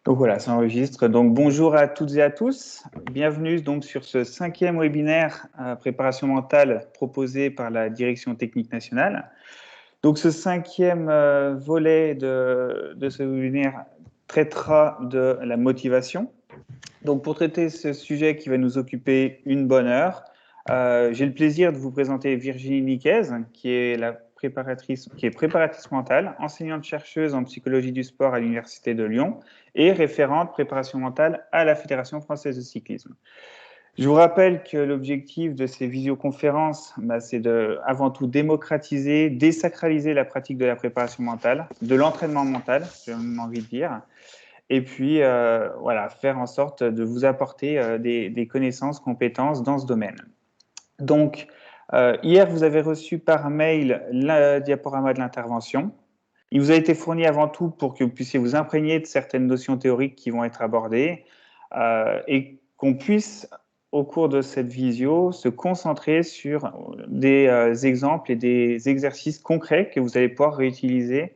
Donc voilà, ça enregistre. Donc bonjour à toutes et à tous. Bienvenue donc sur ce 5e webinaire préparation mentale proposé par la Direction technique nationale. Donc ce 5e volet de ce webinaire traitera de la motivation. Donc pour traiter ce sujet qui va nous occuper une bonne heure, j'ai le plaisir de vous présenter Virginie Niquez, qui est préparatrice mentale, enseignante-chercheuse en psychologie du sport à l'Université de Lyon et référente préparation mentale à la Fédération française de cyclisme. Je vous rappelle que l'objectif de ces visioconférences, c'est avant tout démocratiser, désacraliser la pratique de la préparation mentale, de l'entraînement mental, j'ai même envie de dire, et puis voilà, faire en sorte de vous apporter des connaissances, compétences dans ce domaine. Donc, hier, vous avez reçu par mail le diaporama de l'intervention. Il vous a été fourni avant tout pour que vous puissiez vous imprégner de certaines notions théoriques qui vont être abordées et qu'on puisse, au cours de cette visio, se concentrer sur des exemples et des exercices concrets que vous allez pouvoir réutiliser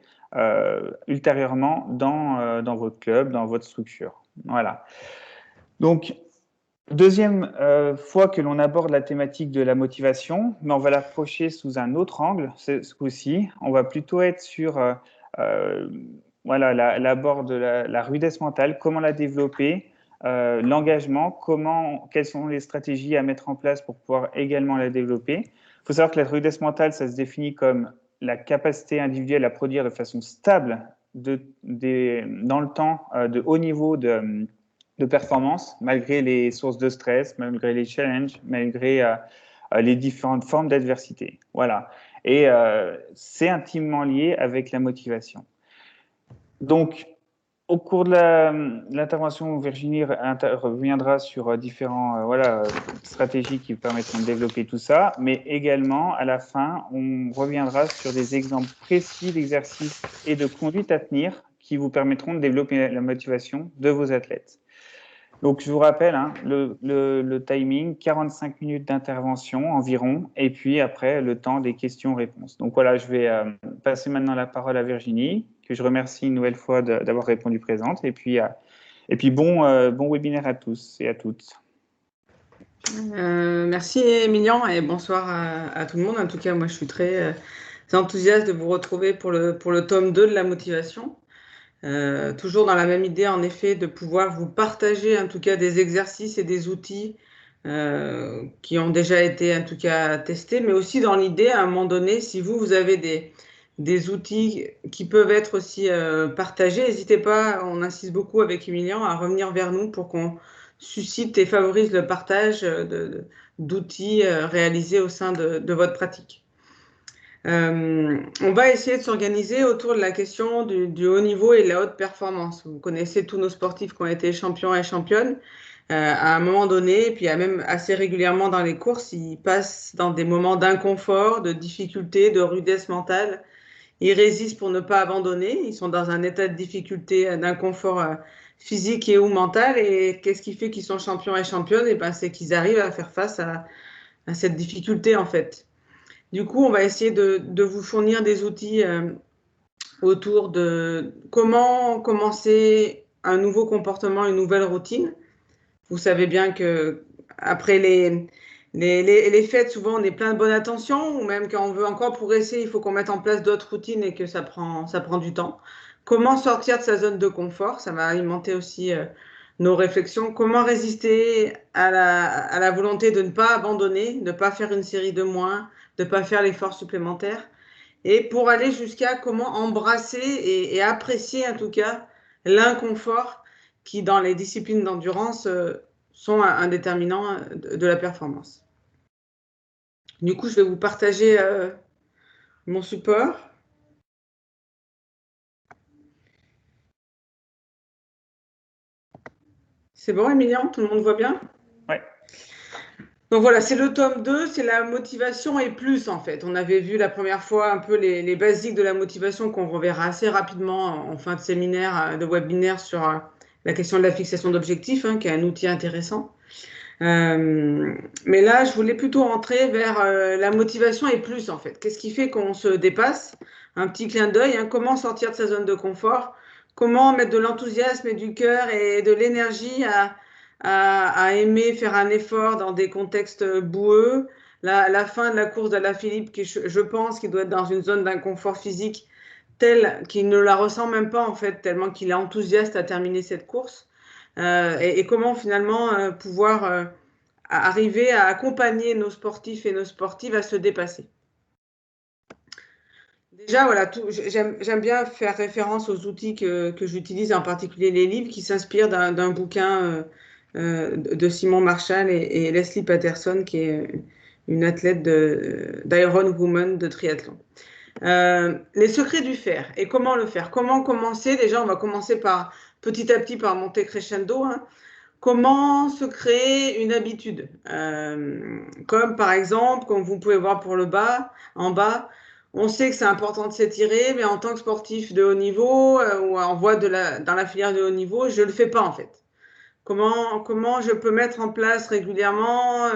ultérieurement dans votre club, dans votre structure. Voilà. Donc, deuxième fois que l'on aborde la thématique de la motivation, mais on va l'approcher sous un autre angle ce coup-ci. On va plutôt être sur voilà, l'abord de la rudesse mentale, comment la développer, l'engagement, quelles sont les stratégies à mettre en place pour pouvoir également la développer. Il faut savoir que la rudesse mentale, ça se définit comme la capacité individuelle à produire de façon stable dans le temps de haut niveau de performance, malgré les sources de stress, malgré les challenges, malgré les différentes formes d'adversité. Voilà. Et c'est intimement lié avec la motivation. Donc, au cours de l'intervention, Virginie reviendra sur différentes stratégies qui permettront de développer tout ça, mais également, à la fin, on reviendra sur des exemples précis d'exercices et de conduite à tenir qui vous permettront de développer la motivation de vos athlètes. Donc, je vous rappelle, le timing, 45 minutes d'intervention environ, et puis après, le temps des questions-réponses. Donc voilà, je vais passer maintenant la parole à Virginie, que je remercie une nouvelle fois d'avoir répondu présente, et puis bon webinaire à tous et à toutes. Merci Emilian et bonsoir à tout le monde. En tout cas, moi je suis très enthousiaste de vous retrouver pour le tome 2 de la motivation. Toujours dans la même idée, en effet, de pouvoir vous partager en tout cas des exercices et des outils qui ont déjà été en tout cas testés, mais aussi dans l'idée, à un moment donné, si vous avez des outils qui peuvent être aussi partagés, n'hésitez pas, on insiste beaucoup avec Emilian, à revenir vers nous pour qu'on suscite et favorise le partage d'outils réalisés au sein de votre pratique. On va essayer de s'organiser autour de la question du haut niveau et de la haute performance. Vous connaissez tous nos sportifs qui ont été champions et championnes. À un moment donné, et puis même assez régulièrement dans les courses, ils passent dans des moments d'inconfort, de difficulté, de rudesse mentale. Ils résistent pour ne pas abandonner. Ils sont dans un état de difficulté, d'inconfort physique et ou mental. Et qu'est-ce qui fait qu'ils sont champions et championnes? Et ben, c'est qu'ils arrivent à faire face à cette difficulté, en fait. Du coup, on va essayer de vous fournir des outils autour de comment commencer un nouveau comportement, une nouvelle routine. Vous savez bien que après les fêtes, souvent, on est plein de bonne attention, ou même quand on veut encore progresser, il faut qu'on mette en place d'autres routines et que ça prend du temps. Comment sortir de sa zone de confort? Ça va alimenter aussi nos réflexions. Comment résister à la volonté de ne pas abandonner, de ne pas faire une série de moins, de ne pas faire l'effort supplémentaire? Et pour aller jusqu'à comment embrasser et apprécier en tout cas l'inconfort qui, dans les disciplines d'endurance, sont un déterminant de la performance. Du coup, je vais vous partager mon support. C'est bon, Emilian? Tout le monde voit bien? Oui. Donc voilà, c'est le tome 2, c'est la motivation et plus en fait. On avait vu la première fois un peu les basiques de la motivation qu'on reverra assez rapidement en fin de séminaire, de webinaire sur la question de la fixation d'objectifs, qui est un outil intéressant. Mais là, je voulais plutôt rentrer vers la motivation et plus en fait. Qu'est-ce qui fait qu'on se dépasse? Un petit clin d'œil, comment sortir de sa zone de confort? comment mettre de l'enthousiasme et du cœur et de l'énergie à aimer faire un effort dans des contextes boueux. La fin de la course d'Alaphilippe, qui je pense qu'il doit être dans une zone d'inconfort physique telle qu'il ne la ressent même pas en fait, tellement qu'il est enthousiaste à terminer cette course. Et comment finalement pouvoir arriver à accompagner nos sportifs et nos sportives à se dépasser. Déjà, voilà, j'aime bien faire référence aux outils que j'utilise, en particulier les livres qui s'inspirent d'un bouquin de Simon Marshall et Leslie Patterson, qui est une athlète d'Iron Woman de triathlon. Les secrets du faire et comment le faire. Comment commencer? Déjà, on va commencer par petit à petit par monter crescendo. Hein. Comment se créer une habitude? Comme par exemple, comme vous pouvez voir pour le bas, en bas, on sait que c'est important de s'étirer, mais en tant que sportif de haut niveau ou en voie dans la filière de haut niveau, je ne le fais pas en fait. Comment je peux mettre en place régulièrement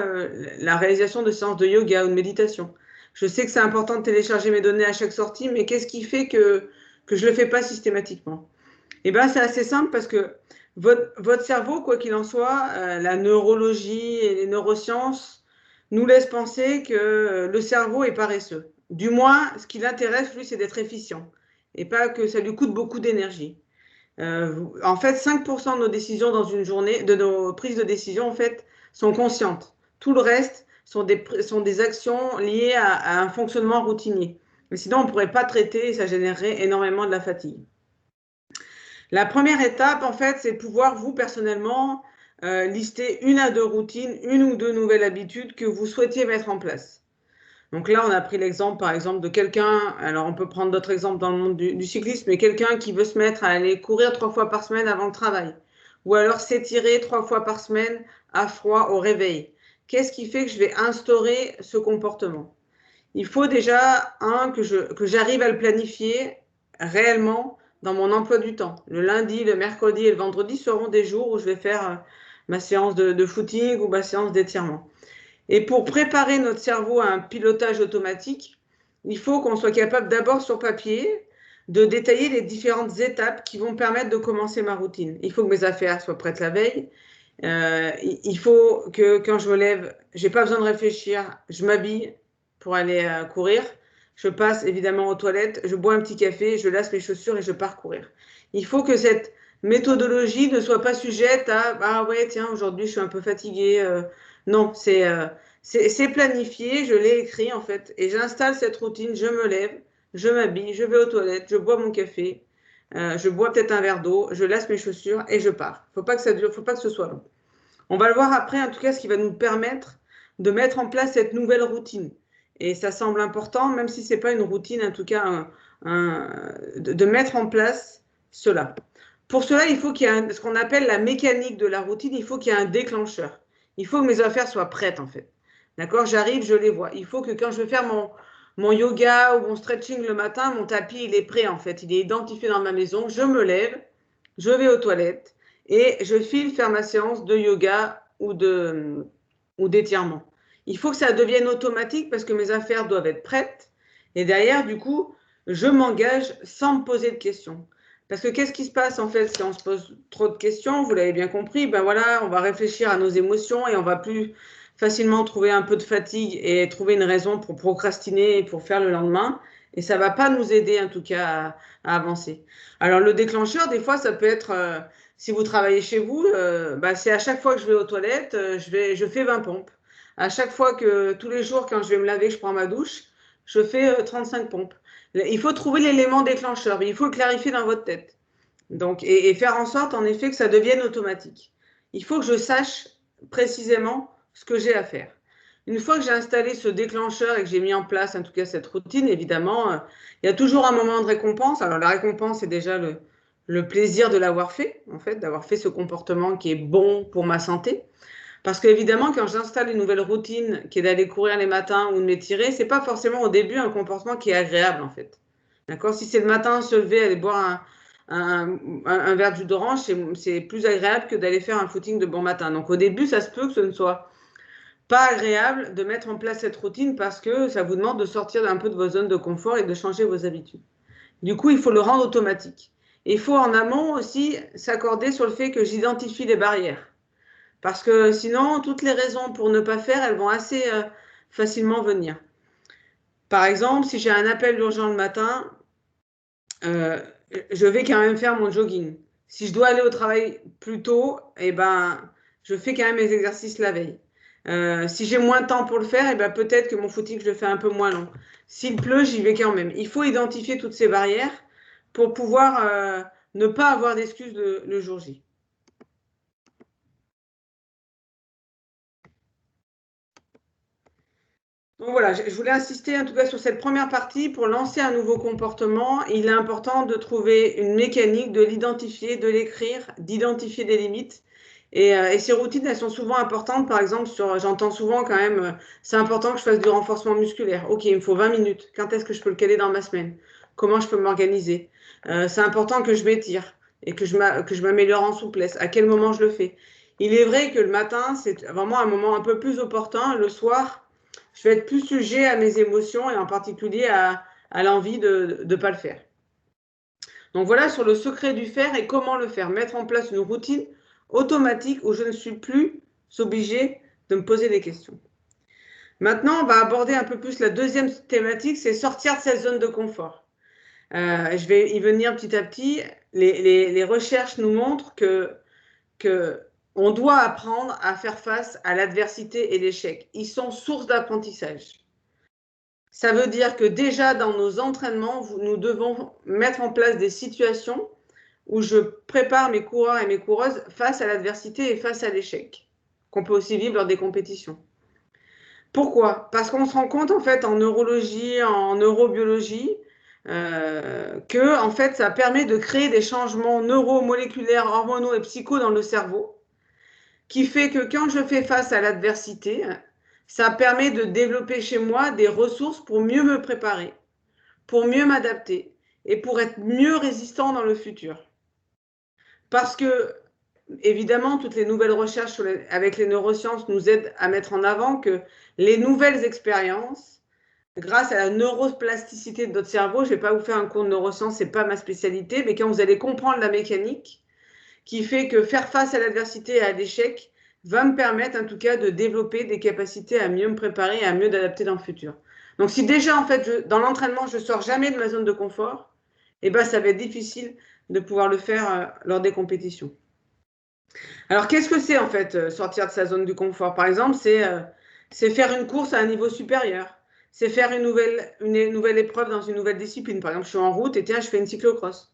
la réalisation de séances de yoga ou de méditation? Je sais que c'est important de télécharger mes données à chaque sortie, mais qu'est-ce qui fait que je ne le fais pas systématiquement? Eh bien, c'est assez simple parce que votre cerveau, quoi qu'il en soit, la neurologie et les neurosciences nous laissent penser que le cerveau est paresseux. Du moins, ce qui l'intéresse, lui, c'est d'être efficient et pas que ça lui coûte beaucoup d'énergie. En fait, 5% de nos décisions dans une journée, de nos prises de décision, en fait, sont conscientes. Tout le reste sont des actions liées à un fonctionnement routinier. Mais sinon, on ne pourrait pas traiter et ça générerait énormément de la fatigue. La première étape, en fait, c'est de pouvoir, vous, personnellement, lister 1 à 2 routines, 1 ou 2 nouvelles habitudes que vous souhaitiez mettre en place. Donc là, on a pris l'exemple, par exemple, de quelqu'un, alors on peut prendre d'autres exemples dans le monde du cyclisme, mais quelqu'un qui veut se mettre à aller courir 3 fois par semaine avant le travail, ou alors s'étirer 3 fois par semaine à froid au réveil. Qu'est-ce qui fait que je vais instaurer ce comportement? Il faut déjà, que j'arrive à le planifier réellement dans mon emploi du temps. Le lundi, le mercredi et le vendredi seront des jours où je vais faire ma séance de footing ou ma séance d'étirement. Et pour préparer notre cerveau à un pilotage automatique, il faut qu'on soit capable d'abord sur papier de détailler les différentes étapes qui vont permettre de commencer ma routine. Il faut que mes affaires soient prêtes la veille. Il faut que quand je me lève, je n'ai pas besoin de réfléchir, je m'habille pour aller courir. Je passe évidemment aux toilettes, je bois un petit café, je lasse mes chaussures et je pars courir. Il faut que cette méthodologie ne soit pas sujette à ah ouais, tiens, aujourd'hui je suis un peu fatiguée. Non, c'est planifié, je l'ai écrit en fait, et j'installe cette routine, je me lève, je m'habille, je vais aux toilettes, je bois mon café, je bois peut-être un verre d'eau, je lasse mes chaussures et je pars. Faut pas que ça dure, faut pas que ce soit long. On va le voir après, en tout cas, ce qui va nous permettre de mettre en place cette nouvelle routine. Et ça semble important, même si c'est pas une routine, en tout cas, de mettre en place cela. Pour cela, il faut qu'il y ait ce qu'on appelle la mécanique de la routine, il faut qu'il y ait un déclencheur. Il faut que mes affaires soient prêtes, en fait. D'accord? J'arrive, je les vois. Il faut que quand je vais faire mon yoga ou mon stretching le matin, mon tapis, il est prêt, en fait. Il est identifié dans ma maison. Je me lève, je vais aux toilettes et je file faire ma séance de yoga ou d'étirement. Il faut que ça devienne automatique parce que mes affaires doivent être prêtes. Et derrière, du coup, je m'engage sans me poser de questions. Parce que qu'est-ce qui se passe en fait si on se pose trop de questions? Vous l'avez bien compris, ben voilà, on va réfléchir à nos émotions et on va plus facilement trouver un peu de fatigue et trouver une raison pour procrastiner et pour faire le lendemain. Et ça ne va pas nous aider en tout cas à avancer. Alors le déclencheur, des fois, ça peut être, si vous travaillez chez vous, bah, c'est à chaque fois que je vais aux toilettes, je fais 20 pompes. À chaque fois que tous les jours, quand je vais me laver, je prends ma douche, je fais 35 pompes. Il faut trouver l'élément déclencheur, mais il faut le clarifier dans votre tête. Donc, et faire en sorte, en effet, que ça devienne automatique. Il faut que je sache précisément ce que j'ai à faire. Une fois que j'ai installé ce déclencheur et que j'ai mis en place, en tout cas, cette routine, évidemment, il y a toujours un moment de récompense. Alors, la récompense, c'est déjà le plaisir de l'avoir fait, en fait, d'avoir fait ce comportement qui est bon pour ma santé. Parce qu'évidemment, quand j'installe une nouvelle routine qui est d'aller courir les matins ou de m'étirer, c'est pas forcément au début un comportement qui est agréable en fait. D'accord? Si c'est le matin, se lever, aller boire un verre de jus d'orange, c'est plus agréable que d'aller faire un footing de bon matin. Donc au début, ça se peut que ce ne soit pas agréable de mettre en place cette routine parce que ça vous demande de sortir un peu de vos zones de confort et de changer vos habitudes. Du coup, il faut le rendre automatique. il faut en amont aussi s'accorder sur le fait que j'identifie les barrières. Parce que sinon, toutes les raisons pour ne pas faire, elles vont assez facilement venir. Par exemple, si j'ai un appel urgent le matin, je vais quand même faire mon jogging. Si je dois aller au travail plus tôt, eh ben, je fais quand même mes exercices la veille. Si j'ai moins de temps pour le faire, eh ben, peut-être que mon footing, je le fais un peu moins long. S'il pleut, j'y vais quand même. Il faut identifier toutes ces barrières pour pouvoir ne pas avoir d'excuses le jour J. Donc voilà, je voulais insister en tout cas sur cette première partie. Pour lancer un nouveau comportement, il est important de trouver une mécanique, de l'identifier, de l'écrire, d'identifier des limites. Et ces routines, elles sont souvent importantes. Par exemple, j'entends souvent quand même, c'est important que je fasse du renforcement musculaire. Ok, il me faut 20 minutes. Quand est-ce que je peux le caler dans ma semaine? Comment je peux m'organiser? C'est important que je m'étire et que je m'améliore en souplesse. À quel moment je le fais? Il est vrai que le matin, c'est vraiment un moment un peu plus opportun. Le soir, je vais être plus sujet à mes émotions et en particulier à l'envie de ne pas le faire. Donc voilà sur le secret du faire et comment le faire. Mettre en place une routine automatique où je ne suis plus obligée de me poser des questions. Maintenant, on va aborder un peu plus la deuxième thématique, c'est sortir de cette zone de confort. Je vais y venir petit à petit. Les recherches nous montrent que on doit apprendre à faire face à l'adversité et l'échec. Ils sont source d'apprentissage. Ça veut dire que déjà dans nos entraînements, nous devons mettre en place des situations où je prépare mes coureurs et mes coureuses face à l'adversité et face à l'échec, qu'on peut aussi vivre lors des compétitions. Pourquoi? Parce qu'on se rend compte en fait en neurologie, en neurobiologie, que en fait ça permet de créer des changements neuromoléculaires, hormonaux et psycho dans le cerveau, qui fait que quand je fais face à l'adversité, ça permet de développer chez moi des ressources pour mieux me préparer, pour mieux m'adapter et pour être mieux résistant dans le futur. Parce que, évidemment, toutes les nouvelles recherches avec les neurosciences nous aident à mettre en avant que les nouvelles expériences, grâce à la neuroplasticité de notre cerveau, je ne vais pas vous faire un cours de neurosciences, ce n'est pas ma spécialité, mais quand vous allez comprendre la mécanique, qui fait que faire face à l'adversité et à l'échec va me permettre en tout cas de développer des capacités à mieux me préparer et à mieux m'adapter dans le futur. Donc si déjà en fait dans l'entraînement je ne sors jamais de ma zone de confort, eh ben, ça va être difficile de pouvoir le faire lors des compétitions. Alors qu'est-ce que c'est en fait sortir de sa zone de confort? Par exemple, c'est faire une course à un niveau supérieur. C'est faire une nouvelle épreuve dans une nouvelle discipline. Par exemple, je suis en route et tiens, je fais une cyclocross.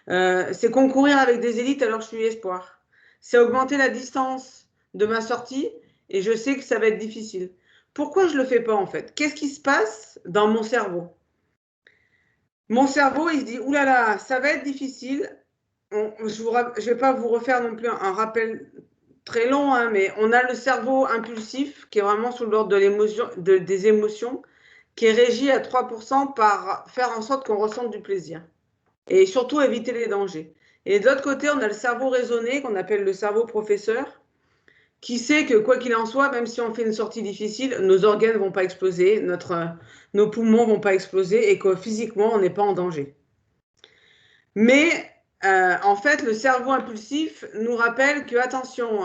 C'est concourir avec des élites alors que je suis espoir. C'est augmenter la distance de ma sortie et je sais que ça va être difficile. Pourquoi je ne le fais pas en fait? Qu'est-ce qui se passe dans mon cerveau? Mon cerveau, il se dit, oulala, ça va être difficile. Je ne vais pas vous refaire non plus un rappel très long, hein, mais on a le cerveau impulsif qui est vraiment sous l'ordre des émotions, qui est régi à 3% par faire en sorte qu'on ressente du plaisir et surtout éviter les dangers. Et de l'autre côté, on a le cerveau raisonné qu'on appelle le cerveau professeur, qui sait que quoi qu'il en soit, même si on fait une sortie difficile, nos organes ne vont pas exploser, nos poumons ne vont pas exploser et que physiquement, on n'est pas en danger. Mais en fait, le cerveau impulsif nous rappelle que, attention,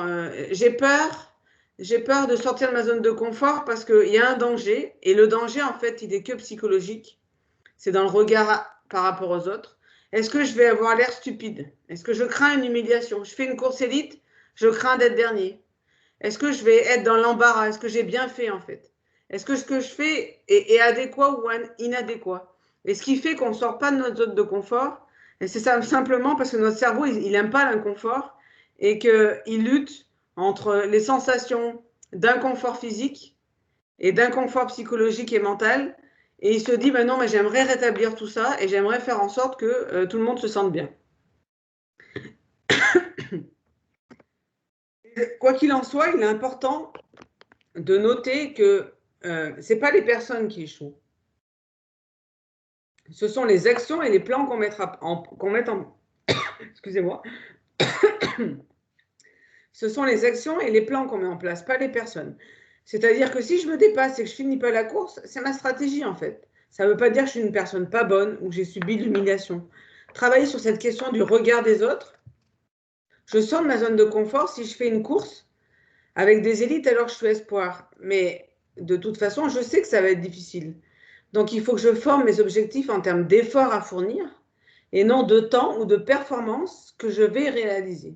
j'ai peur de sortir de ma zone de confort parce qu'il y a un danger. Et le danger, en fait, il n'est que psychologique. C'est dans le regard par rapport aux autres. Est-ce que je vais avoir l'air stupide? Est-ce que je crains une humiliation? Je fais une course élite, je crains d'être dernier. Est-ce que je vais être dans l'embarras? Est-ce que j'ai bien fait en fait? Est-ce que ce que je fais est adéquat ou inadéquat? Et ce qui fait qu'on ne sort pas de notre zone de confort, c'est simplement parce que notre cerveau, il n'aime pas l'inconfort et qu'il lutte entre les sensations d'inconfort physique et d'inconfort psychologique et mental. Et il se dit, ben non, mais j'aimerais rétablir tout ça et j'aimerais faire en sorte que tout le monde se sente bien. Quoi qu'il en soit, il est important de noter que ce n'est pas les personnes qui échouent. Ce sont les actions et les plans qu'on met en excusez-moi. Ce sont les actions et les plans qu'on met en place, pas les personnes. C'est-à-dire que si je me dépasse et que je finis pas la course, c'est ma stratégie en fait. Ça ne veut pas dire que je suis une personne pas bonne ou que j'ai subi de l'humiliation. travailler sur cette question du regard des autres. Je sors de ma zone de confort si je fais une course avec des élites alors que je suis espoir. Mais de toute façon, je sais que ça va être difficile. Donc, il faut que je forme mes objectifs en termes d'efforts à fournir et non de temps ou de performance que je vais réaliser.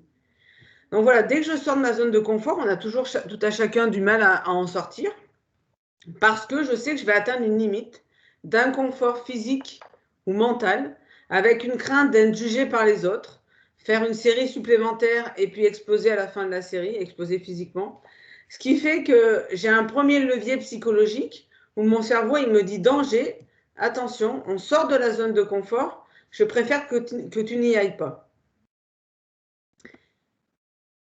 Donc voilà, dès que je sors de ma zone de confort, on a toujours tout à chacun du mal à en sortir parce que je sais que je vais atteindre une limite d'inconfort physique ou mental avec une crainte d'être jugé par les autres, faire une série supplémentaire et puis exploser à la fin de la série, exploser physiquement. Ce qui fait que j'ai un premier levier psychologique où mon cerveau, il me dit danger, attention, on sort de la zone de confort, je préfère que tu n'y ailles pas.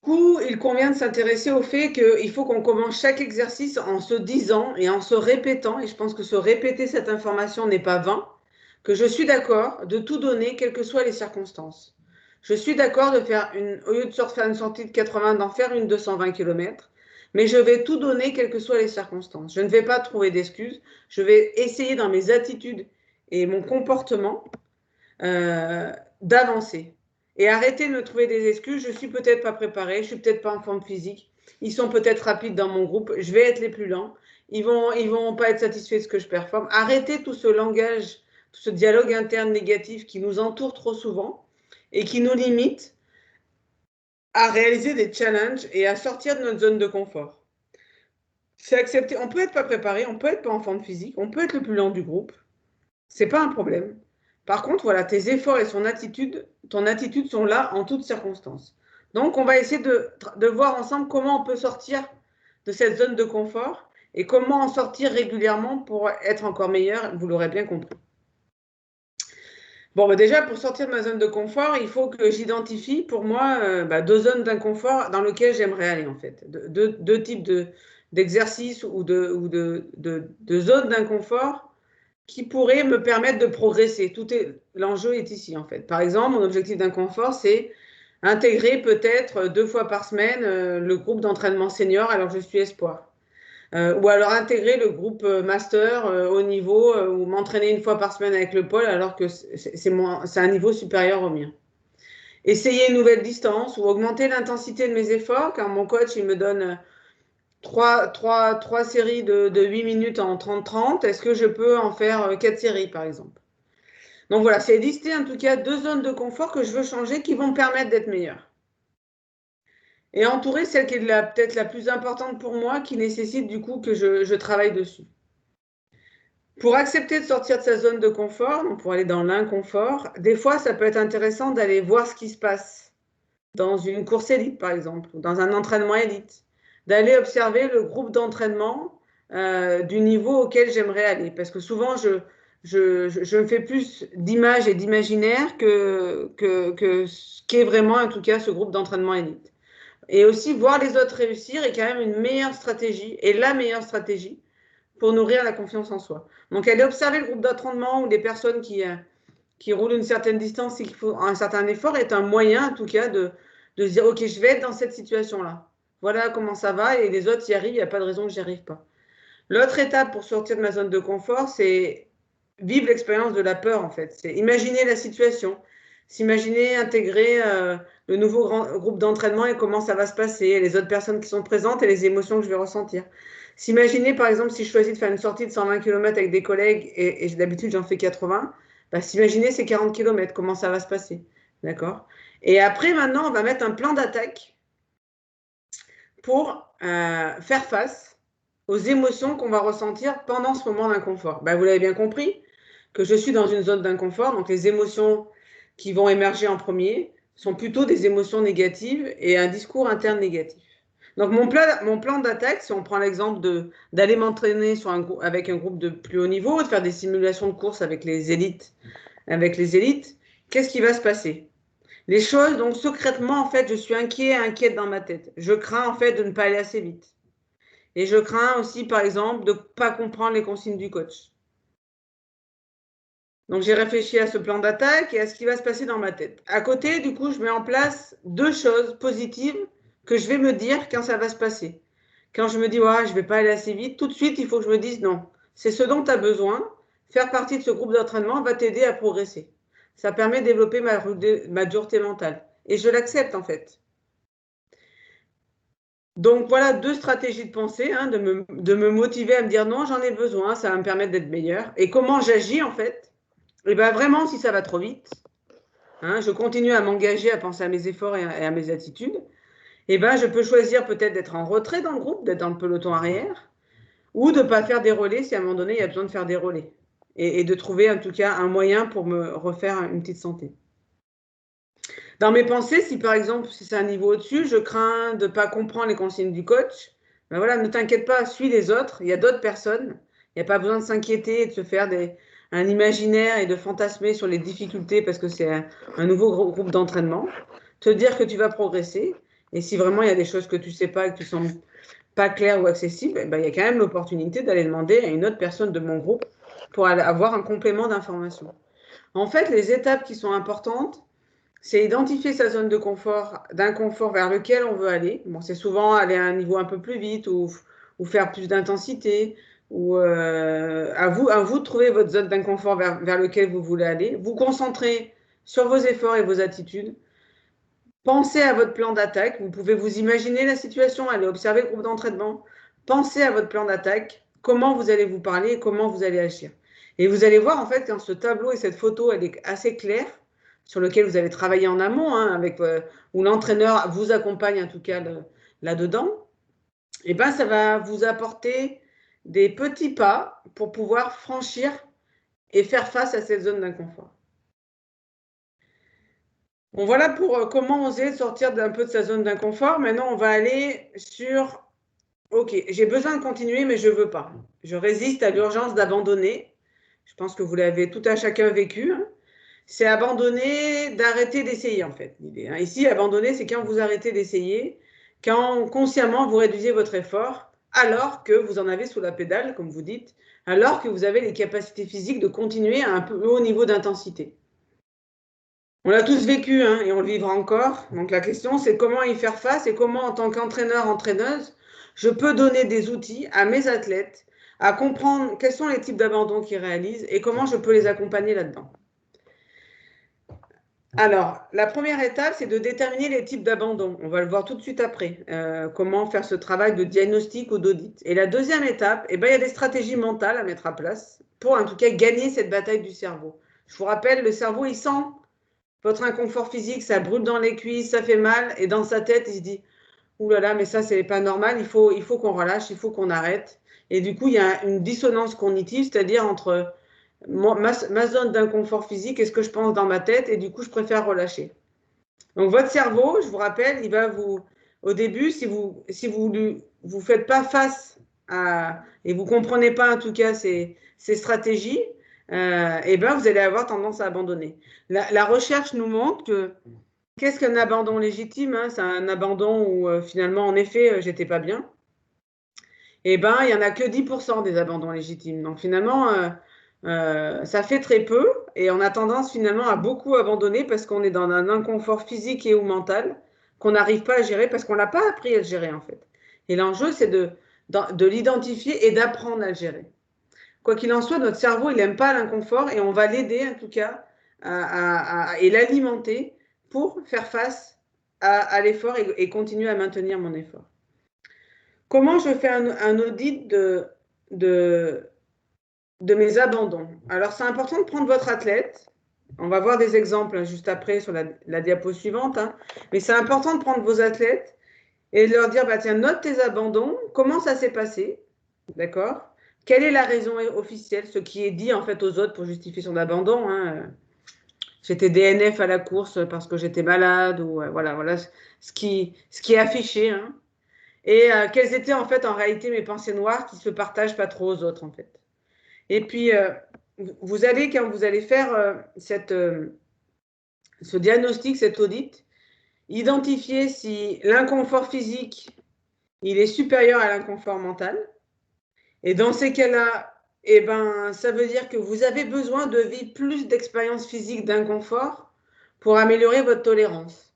Du coup, il convient de s'intéresser au fait qu'il faut qu'on commence chaque exercice en se disant et en se répétant, et je pense que se répéter cette information n'est pas vain, que je suis d'accord de tout donner, quelles que soient les circonstances. Je suis d'accord de faire au lieu de faire une sortie de 80, d'en faire une 220 km, mais je vais tout donner, quelles que soient les circonstances. Je ne vais pas trouver d'excuses, je vais essayer dans mes attitudes et mon comportement d'avancer. Et arrêter de me trouver des excuses, je suis peut-être pas préparée, je suis peut-être pas en forme physique, ils sont peut-être rapides dans mon groupe, je vais être les plus lents, ils vont pas être satisfaits de ce que je performe. Arrêtez tout ce langage, tout ce dialogue interne négatif qui nous entoure trop souvent et qui nous limite à réaliser des challenges et à sortir de notre zone de confort. C'est accepter, on peut être pas préparé, on peut être pas en forme physique, on peut être le plus lent du groupe, c'est pas un problème. Par contre, voilà, tes efforts et ton attitude sont là en toutes circonstances. Donc, on va essayer de voir ensemble comment on peut sortir de cette zone de confort et comment en sortir régulièrement pour être encore meilleur, vous l'aurez bien compris. Bon, bah déjà, pour sortir de ma zone de confort, il faut que j'identifie pour moi deux zones d'inconfort dans lesquelles j'aimerais aller, en fait. Deux types d'exercices ou de zones d'inconfort qui pourrait me permettre de progresser. L'enjeu est ici, en fait. Par exemple, mon objectif d'inconfort, c'est intégrer peut-être 2 fois par semaine le groupe d'entraînement senior alors que je suis espoir. Ou alors intégrer le groupe master au niveau ou m'entraîner 1 fois par semaine avec le pôle alors que c'est un niveau supérieur au mien. Essayer une nouvelle distance ou augmenter l'intensité de mes efforts quand mon coach il me donne trois séries de 8 minutes en 30-30, est-ce que je peux en faire 4 séries, par exemple? Donc voilà, c'est lister en tout cas 2 zones de confort que je veux changer qui vont me permettre d'être meilleure. Et entourer celle qui est peut-être la plus importante pour moi, qui nécessite du coup que je travaille dessus. Pour accepter de sortir de sa zone de confort, donc pour aller dans l'inconfort, des fois, ça peut être intéressant d'aller voir ce qui se passe dans une course élite, par exemple, ou dans un entraînement élite, d'aller observer le groupe d'entraînement du niveau auquel j'aimerais aller. Parce que souvent, je me fais plus d'images et d'imaginaire que ce qu'est vraiment, en tout cas, ce groupe d'entraînement élite. Et aussi, voir les autres réussir est quand même une meilleure stratégie, et la meilleure stratégie pour nourrir la confiance en soi. Donc, aller observer le groupe d'entraînement ou les personnes qui roulent une certaine distance et qui font un certain effort est un moyen, en tout cas, de se dire, OK, je vais être dans cette situation-là. Voilà comment ça va et les autres y arrivent, il n'y a pas de raison que j'y arrive pas. L'autre étape pour sortir de ma zone de confort, c'est vivre l'expérience de la peur, en fait. C'est imaginer la situation, s'imaginer intégrer le nouveau groupe d'entraînement et comment ça va se passer, les autres personnes qui sont présentes et les émotions que je vais ressentir. S'imaginer, par exemple, si je choisis de faire une sortie de 120 km avec des collègues et d'habitude j'en fais 80, bah, s'imaginer ces 40 km, comment ça va se passer. D'accord? Et après, maintenant, on va mettre un plan d'attaque pour faire face aux émotions qu'on va ressentir pendant ce moment d'inconfort. Bah, vous l'avez bien compris, que je suis dans une zone d'inconfort, donc les émotions qui vont émerger en premier sont plutôt des émotions négatives et un discours interne négatif. Donc mon plan d'attaque, si on prend l'exemple d'aller m'entraîner avec un groupe de plus haut niveau, de faire des simulations de course avec les élites, qu'est-ce qui va se passer? Les choses, donc secrètement, en fait, je suis inquiète dans ma tête. Je crains en fait de ne pas aller assez vite. Et je crains aussi, par exemple, de ne pas comprendre les consignes du coach. Donc, j'ai réfléchi à ce plan d'attaque et à ce qui va se passer dans ma tête. À côté, du coup, je mets en place 2 choses positives que je vais me dire quand ça va se passer. Quand je me dis, ouais, je ne vais pas aller assez vite, tout de suite, il faut que je me dise non. C'est ce dont tu as besoin. Faire partie de ce groupe d'entraînement va t'aider à progresser. Ça permet de développer ma dureté mentale. Et je l'accepte en fait. Donc voilà 2 stratégies de pensée, hein, de me motiver à me dire non, j'en ai besoin, ça va me permettre d'être meilleur. Et comment j'agis en fait? Et bien vraiment, si ça va trop vite, hein, je continue à m'engager, à penser à mes efforts et à mes attitudes. Et ben je peux choisir peut-être d'être en retrait dans le groupe, d'être dans le peloton arrière, ou de ne pas faire des relais si à un moment donné il y a besoin de faire des relais. Et de trouver en tout cas un moyen pour me refaire une petite santé. Dans mes pensées, si par exemple, si c'est un niveau au-dessus, je crains de ne pas comprendre les consignes du coach, ben voilà, ne t'inquiète pas, suis les autres, il y a d'autres personnes, il n'y a pas besoin de s'inquiéter et de se faire un imaginaire et de fantasmer sur les difficultés parce que c'est un nouveau groupe d'entraînement. Te dire que tu vas progresser et si vraiment il y a des choses que tu ne sais pas et que tu sens pas claires ou accessibles, ben, il y a quand même l'opportunité d'aller demander à une autre personne de mon groupe pour avoir un complément d'information. En fait, les étapes qui sont importantes, c'est identifier sa zone de confort, d'inconfort vers lequel on veut aller. Bon, c'est souvent aller à un niveau un peu plus vite ou faire plus d'intensité. Ou à vous de trouver votre zone d'inconfort vers lequel vous voulez aller. Vous concentrer sur vos efforts et vos attitudes. Pensez à votre plan d'attaque. Vous pouvez vous imaginer la situation, aller observer le groupe d'entraînement. Pensez à votre plan d'attaque, comment vous allez vous parler et comment vous allez agir. Et vous allez voir en fait quand ce tableau et cette photo elle est assez claire, sur lequel vous avez travaillé en amont, hein, où l'entraîneur vous accompagne en tout cas là-dedans, et ben ça va vous apporter des petits pas pour pouvoir franchir et faire face à cette zone d'inconfort. Bon, voilà pour comment oser sortir d'un peu de sa zone d'inconfort. Maintenant, on va aller sur, OK, j'ai besoin de continuer, mais je ne veux pas. Je résiste à l'urgence d'abandonner. Je pense que vous l'avez tout à chacun vécu, hein. C'est abandonner, d'arrêter d'essayer en fait. L'idée, hein. Ici, abandonner, c'est quand vous arrêtez d'essayer, quand consciemment vous réduisez votre effort, alors que vous en avez sous la pédale, comme vous dites, alors que vous avez les capacités physiques de continuer à un peu haut niveau d'intensité. On l'a tous vécu, hein, et on le vivra encore. Donc la question, c'est comment y faire face et comment, en tant qu'entraîneur, entraîneuse, je peux donner des outils à mes athlètes à comprendre quels sont les types d'abandon qu'ils réalisent et comment je peux les accompagner là-dedans. Alors, la première étape, c'est de déterminer les types d'abandon. On va le voir tout de suite après, comment faire ce travail de diagnostic ou d'audit. Et la deuxième étape, eh ben, il y a des stratégies mentales à mettre en place pour, en tout cas, gagner cette bataille du cerveau. Je vous rappelle, le cerveau, il sent votre inconfort physique, ça brûle dans les cuisses, ça fait mal, et dans sa tête, il se dit « Ouh là là, mais ça, c'est pas normal, il faut qu'on relâche, il faut qu'on arrête. » Et du coup, il y a une dissonance cognitive, c'est-à-dire entre ma zone d'inconfort physique et ce que je pense dans ma tête, et du coup, je préfère relâcher. Donc, votre cerveau, je vous rappelle, il va vous, au début, si vous faites pas face à, et vous comprenez pas en tout cas ces stratégies, et ben vous allez avoir tendance à abandonner. La recherche nous montre que qu'est-ce qu'un abandon légitime, hein? C'est un abandon où finalement, en effet, j'étais pas bien. Et ben, il y en a que 10% des abandons légitimes. Donc finalement, ça fait très peu et on a tendance finalement à beaucoup abandonner parce qu'on est dans un inconfort physique et ou mental qu'on n'arrive pas à gérer parce qu'on l'a pas appris à le gérer en fait. Et l'enjeu, c'est de l'identifier et d'apprendre à le gérer. Quoi qu'il en soit, notre cerveau, il n'aime pas l'inconfort et on va l'aider en tout cas et l'alimenter pour faire face à l'effort et continuer à maintenir mon effort. Comment je fais un audit de mes abandons? Alors, c'est important de prendre votre athlète. On va voir des exemples juste après sur la diapo suivante, hein. Mais c'est important de prendre vos athlètes et de leur dire, bah, tiens, note tes abandons, comment ça s'est passé, d'accord? Quelle est la raison officielle, ce qui est dit en fait aux autres pour justifier son abandon, hein. J'étais DNF à la course parce que j'étais malade, ou voilà ce qui est affiché, hein. Et quelles étaient en fait en réalité mes pensées noires qui ne se partagent pas trop aux autres en fait. Et puis, vous allez, quand vous allez faire ce diagnostic, cet audit, identifier si l'inconfort physique, il est supérieur à l'inconfort mental. Et dans ces cas-là, eh ben, ça veut dire que vous avez besoin de vivre plus d'expériences physiques d'inconfort pour améliorer votre tolérance.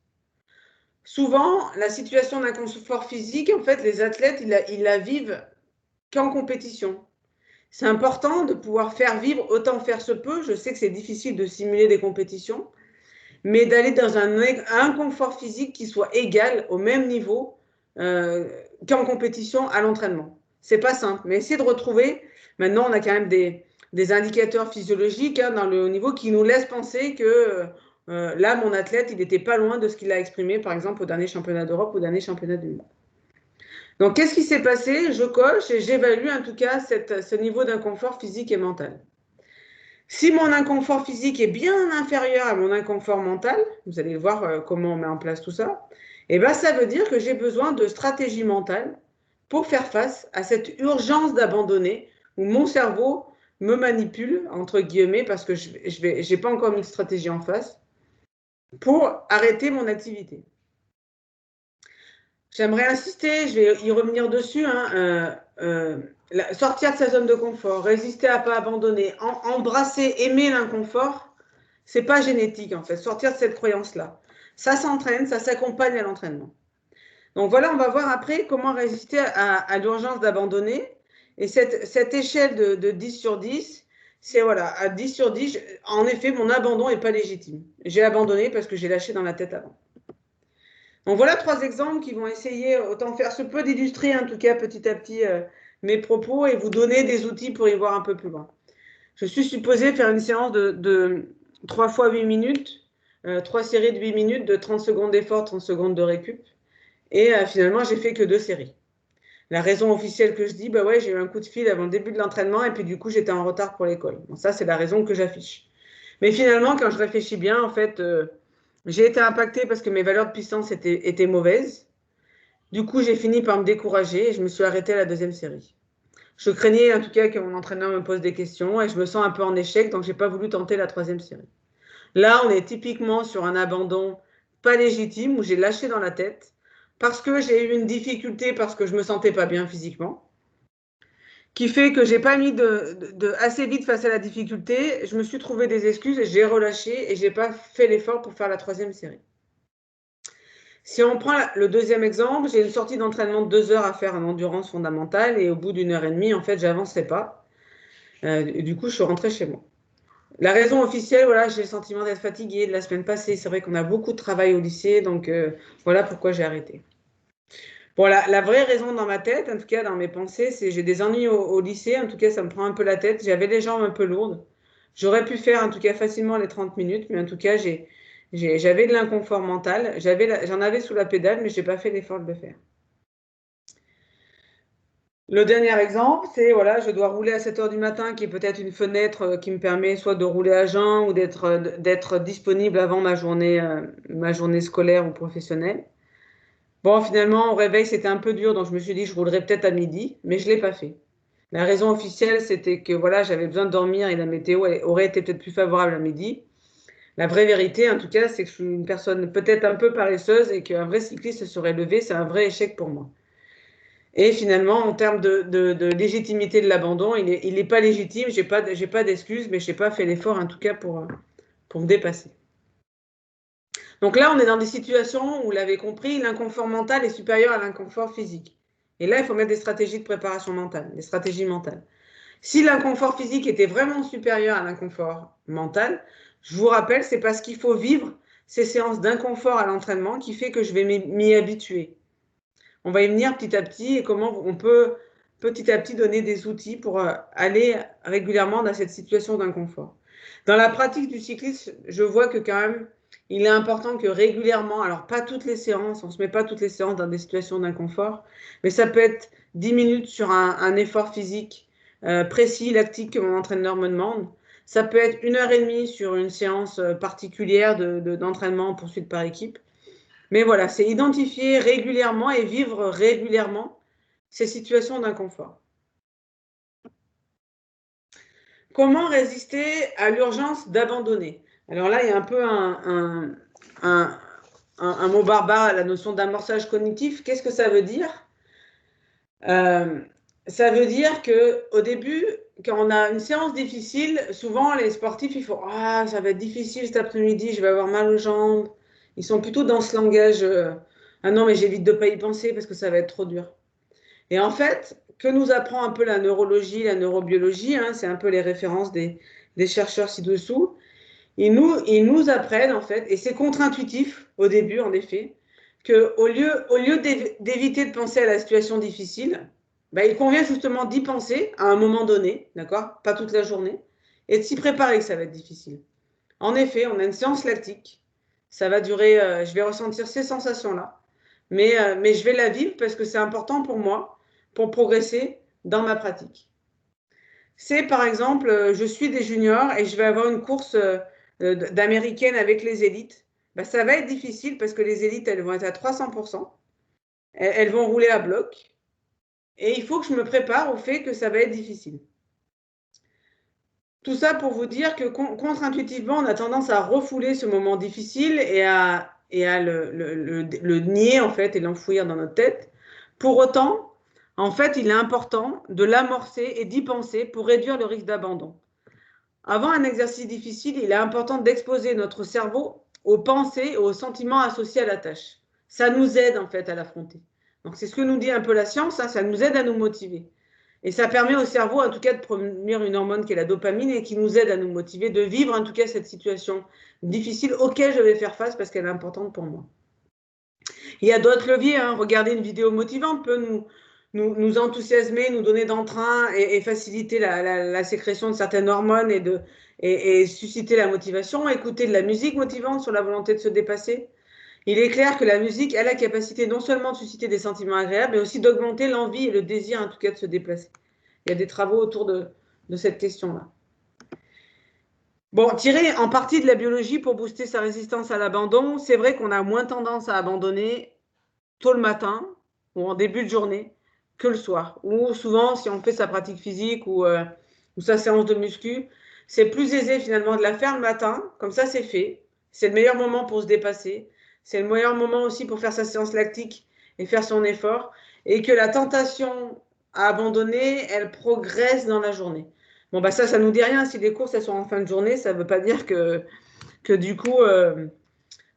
Souvent, la situation d'inconfort physique, en fait, les athlètes, ils la vivent qu'en compétition. C'est important de pouvoir faire vivre autant faire se peut. Je sais que c'est difficile de simuler des compétitions, mais d'aller dans un confort physique qui soit égal, au même niveau qu'en compétition à l'entraînement. C'est pas simple, mais essayer de retrouver. Maintenant, on a quand même des indicateurs physiologiques dans le haut niveau qui nous laissent penser que là, mon athlète, il n'était pas loin de ce qu'il a exprimé, par exemple, au dernier championnat d'Europe ou au dernier championnat du monde. Donc, qu'est-ce qui s'est passé? Je coche et j'évalue en tout cas ce niveau d'inconfort physique et mental. Si mon inconfort physique est bien inférieur à mon inconfort mental, vous allez voir comment on met en place tout ça, et ben ça veut dire que j'ai besoin de stratégie mentale pour faire face à cette urgence d'abandonner où mon cerveau me manipule, entre guillemets, parce que je n'ai pas encore mis de stratégie en face, pour arrêter mon activité. J'aimerais insister, je vais y revenir dessus, sortir de sa zone de confort, résister à ne pas abandonner, embrasser, aimer l'inconfort, ce n'est pas génétique en fait, sortir de cette croyance-là. Ça s'entraîne, ça s'accompagne à l'entraînement. Donc voilà, on va voir après comment résister à l'urgence d'abandonner. Et cette échelle de 10 sur 10, c'est voilà, à 10 sur 10, en effet, mon abandon n'est pas légitime. J'ai abandonné parce que j'ai lâché dans la tête avant. Donc voilà 3 exemples qui vont essayer, autant faire se peut, d'illustrer en tout cas petit à petit mes propos et vous donner des outils pour y voir un peu plus loin. Je suis supposée faire une séance de 3 fois 8 minutes, 3 séries de 8 minutes, de 30 secondes d'effort, 30 secondes de récup. Et finalement, j'ai fait que 2 séries. La raison officielle que je dis, bah ouais, j'ai eu un coup de fil avant le début de l'entraînement et puis du coup, j'étais en retard pour l'école. Bon, ça, c'est la raison que j'affiche. Mais finalement, quand je réfléchis bien, en fait, j'ai été impactée parce que mes valeurs de puissance étaient mauvaises. Du coup, j'ai fini par me décourager et je me suis arrêtée à la 2e série. Je craignais en tout cas que mon entraîneur me pose des questions et je me sens un peu en échec, donc je n'ai pas voulu tenter la 3e série. Là, on est typiquement sur un abandon pas légitime où j'ai lâché dans la tête parce que j'ai eu une difficulté, parce que je ne me sentais pas bien physiquement, qui fait que je n'ai pas mis assez vite face à la difficulté. Je me suis trouvé des excuses et j'ai relâché et je n'ai pas fait l'effort pour faire la 3e série. Si on prend le 2e exemple, j'ai une sortie d'entraînement de 2 heures à faire en endurance fondamentale et au bout d'1 heure et demie, en fait, j'avançais pas. Du coup, je suis rentrée chez moi. La raison officielle, voilà, j'ai le sentiment d'être fatiguée de la semaine passée. C'est vrai qu'on a beaucoup de travail au lycée, donc voilà pourquoi j'ai arrêté. Bon, la vraie raison dans ma tête, en tout cas dans mes pensées, c'est j'ai des ennuis au lycée. En tout cas, ça me prend un peu la tête. J'avais les jambes un peu lourdes. J'aurais pu faire en tout cas facilement les 30 minutes, mais en tout cas, j'avais de l'inconfort mental. J'en avais sous la pédale, mais je n'ai pas fait l'effort de le faire. Le dernier exemple, c'est voilà, je dois rouler à 7 heures du matin, qui est peut-être une fenêtre qui me permet soit de rouler à jeun ou d'être disponible avant ma journée scolaire ou professionnelle. Bon, finalement, au réveil, c'était un peu dur, donc je me suis dit, je roulerai peut-être à midi, mais je ne l'ai pas fait. La raison officielle, c'était que voilà, j'avais besoin de dormir et la météo aurait été peut-être plus favorable à midi. La vraie vérité, en tout cas, c'est que je suis une personne peut-être un peu paresseuse et qu'un vrai cycliste se serait levé, c'est un vrai échec pour moi. Et finalement, en termes de légitimité de l'abandon, il n'est pas légitime, j'ai pas d'excuses, mais je n'ai pas fait l'effort en tout cas pour me dépasser. Donc là, on est dans des situations où, vous l'avez compris, l'inconfort mental est supérieur à l'inconfort physique. Et là, il faut mettre des stratégies de préparation mentale, des stratégies mentales. Si l'inconfort physique était vraiment supérieur à l'inconfort mental, je vous rappelle, c'est parce qu'il faut vivre ces séances d'inconfort à l'entraînement qui fait que je vais m'y habituer. On va y venir petit à petit et comment on peut petit à petit donner des outils pour aller régulièrement dans cette situation d'inconfort. Dans la pratique du cyclisme, je vois que quand même, il est important que régulièrement, alors pas toutes les séances, on ne se met pas toutes les séances dans des situations d'inconfort, mais ça peut être 10 minutes sur un effort physique précis, lactique que mon entraîneur me demande. Ça peut être 1 heure et demie sur une séance particulière d'entraînement en poursuite par équipe. Mais voilà, c'est identifier régulièrement et vivre régulièrement ces situations d'inconfort. Comment résister à l'urgence d'abandonner? Alors là, il y a un peu un mot barbare, la notion d'amorçage cognitif. Qu'est-ce que ça veut dire? Ça veut dire qu'au début, quand on a une séance difficile, souvent les sportifs, ils font « Ah, ça va être difficile cet après-midi, je vais avoir mal aux jambes ». Ils sont plutôt dans ce langage « Ah non, mais j'évite de ne pas y penser parce que ça va être trop dur ». Et en fait, que nous apprend un peu la neurologie, la neurobiologie, hein, c'est un peu les références des chercheurs ci-dessous. Ils nous apprennent, en fait, et c'est contre-intuitif au début, en effet, qu'au lieu d'éviter de penser à la situation difficile, bah, il convient justement d'y penser à un moment donné, d'accord? Pas toute la journée, et de s'y préparer que ça va être difficile. En effet, on a une séance lactique. Ça va durer, je vais ressentir ces sensations-là, mais je vais la vivre parce que c'est important pour moi pour progresser dans ma pratique. C'est par exemple, je suis des juniors et je vais avoir une course d'américaine avec les élites. Ben, ça va être difficile parce que les élites, elles vont être à 300%. Elles vont rouler à bloc. Et il faut que je me prépare au fait que ça va être difficile. Tout ça pour vous dire que contre-intuitivement, on a tendance à refouler ce moment difficile et à le nier en fait et l'enfouir dans notre tête. Pour autant, en fait, il est important de l'amorcer et d'y penser pour réduire le risque d'abandon. Avant un exercice difficile, il est important d'exposer notre cerveau aux pensées et aux sentiments associés à la tâche. Ça nous aide en fait à l'affronter. Donc c'est ce que nous dit un peu la science, hein, ça nous aide à nous motiver. Et ça permet au cerveau en tout cas de produire une hormone qui est la dopamine et qui nous aide à nous motiver, de vivre en tout cas cette situation difficile auquel je vais faire face parce qu'elle est importante pour moi. Il y a d'autres leviers, hein. Regarder une vidéo motivante peut nous enthousiasmer, nous donner d'entrain et faciliter la sécrétion de certaines hormones et susciter la motivation. Écouter de la musique motivante sur la volonté de se dépasser. Il est clair que la musique a la capacité non seulement de susciter des sentiments agréables, mais aussi d'augmenter l'envie et le désir en tout cas de se déplacer. Il y a des travaux autour de cette question-là. Bon, tirer en partie de la biologie pour booster sa résistance à l'abandon, c'est vrai qu'on a moins tendance à abandonner tôt le matin ou en début de journée que le soir. Ou souvent, si on fait sa pratique physique ou sa séance de muscu, c'est plus aisé finalement de la faire le matin, comme ça c'est fait. C'est le meilleur moment pour se dépasser. C'est le meilleur moment aussi pour faire sa séance lactique et faire son effort. Et que la tentation à abandonner, elle progresse dans la journée. Bon, bah ça nous dit rien. Si les courses, elles sont en fin de journée, ça ne veut pas dire que du coup,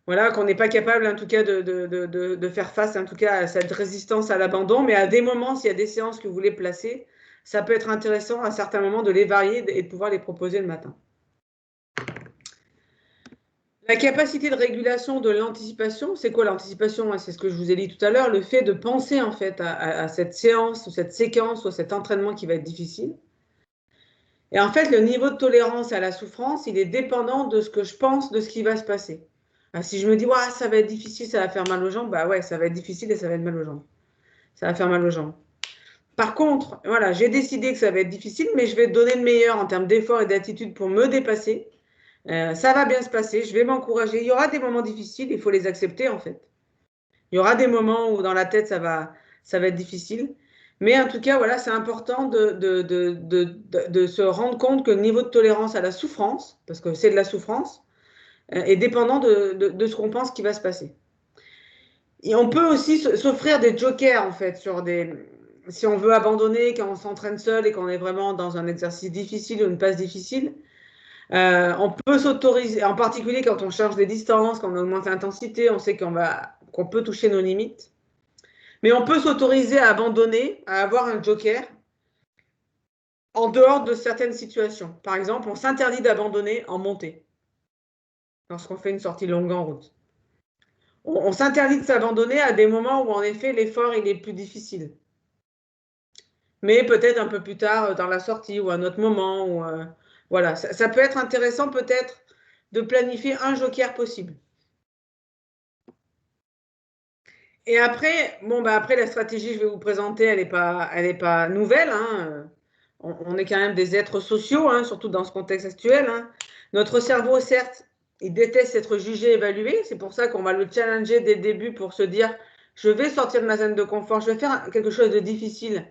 voilà, qu'on n'est pas capable, en tout cas, de faire face, en tout cas, à cette résistance à l'abandon. Mais à des moments, s'il y a des séances que vous voulez placer, ça peut être intéressant à certains moments de les varier et de pouvoir les proposer le matin. La capacité de régulation de l'anticipation, c'est quoi l'anticipation? C'est ce que je vous ai dit tout à l'heure, le fait de penser en fait à cette séance ou cette séquence ou cet entraînement qui va être difficile. Et en fait, le niveau de tolérance à la souffrance, il est dépendant de ce que je pense de ce qui va se passer. Si je me dis, ouais, ça va être difficile, ça va faire mal aux jambes, bah ouais, ça va être difficile et ça va être mal aux jambes. Ça va faire mal aux jambes. Par contre, voilà, j'ai décidé que ça va être difficile, mais je vais donner le meilleur en termes d'effort et d'attitude pour me dépasser. Ça va bien se passer, je vais m'encourager. Il y aura des moments difficiles, il faut les accepter en fait. Il y aura des moments où dans la tête, ça va être difficile. Mais en tout cas, voilà, c'est important de se rendre compte que le niveau de tolérance à la souffrance, parce que c'est de la souffrance, est dépendant de ce qu'on pense qui va se passer. Et on peut aussi s'offrir des jokers, en fait, si on veut abandonner, quand on s'entraîne seul et qu'on est vraiment dans un exercice difficile ou une passe difficile. On peut s'autoriser, en particulier quand on change des distances, quand on augmente l'intensité, on sait qu'on peut toucher nos limites. Mais on peut s'autoriser à abandonner, à avoir un joker en dehors de certaines situations. Par exemple, on s'interdit d'abandonner en montée lorsqu'on fait une sortie longue en route. On s'interdit de s'abandonner à des moments où, en effet, l'effort il est plus difficile. Mais peut-être un peu plus tard dans la sortie ou à un autre moment. Voilà, ça peut être intéressant peut-être de planifier un joker possible. Et après, après la stratégie que je vais vous présenter, elle n'est pas nouvelle. Hein. On est quand même des êtres sociaux, hein, surtout dans ce contexte actuel. Hein. Notre cerveau, certes, il déteste être jugé, évalué. C'est pour ça qu'on va le challenger dès le début pour se dire, je vais sortir de ma zone de confort, je vais faire quelque chose de difficile.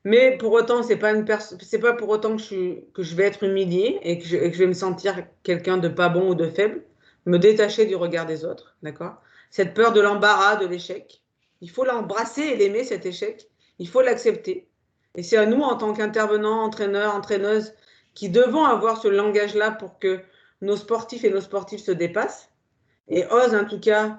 Mais pour autant, c'est pas pour autant que je vais être humilié et que je vais me sentir quelqu'un de pas bon ou de faible, me détacher du regard des autres, d'accord? Cette peur de l'embarras, de l'échec, il faut l'embrasser et l'aimer, cet échec. Il faut l'accepter. Et c'est à nous, en tant qu'intervenants, entraîneurs, entraîneuses, qui devons avoir ce langage-là pour que nos sportifs et nos sportives se dépassent et osent en tout cas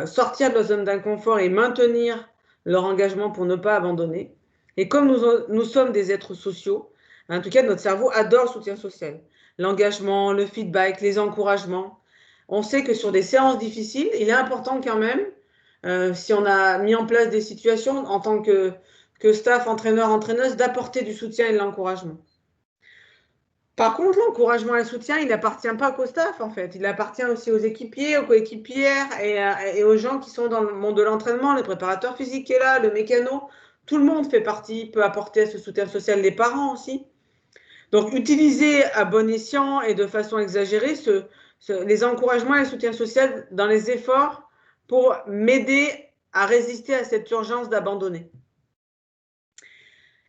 sortir de leur zone d'inconfort et maintenir leur engagement pour ne pas abandonner. Et comme nous sommes des êtres sociaux, en tout cas, notre cerveau adore le soutien social. L'engagement, le feedback, les encouragements. On sait que sur des séances difficiles, il est important quand même, si on a mis en place des situations en tant que staff, entraîneur, entraîneuse, d'apporter du soutien et de l'encouragement. Par contre, l'encouragement et le soutien, il n'appartient pas qu'au staff, en fait. Il appartient aussi aux équipiers, aux coéquipières et aux gens qui sont dans le monde de l'entraînement, le préparateur physique qui est là, le mécano. Tout le monde fait partie, peut apporter ce soutien social, les parents aussi. Donc, utiliser à bon escient et de façon exagérée les encouragements et le soutien social dans les efforts pour m'aider à résister à cette urgence d'abandonner.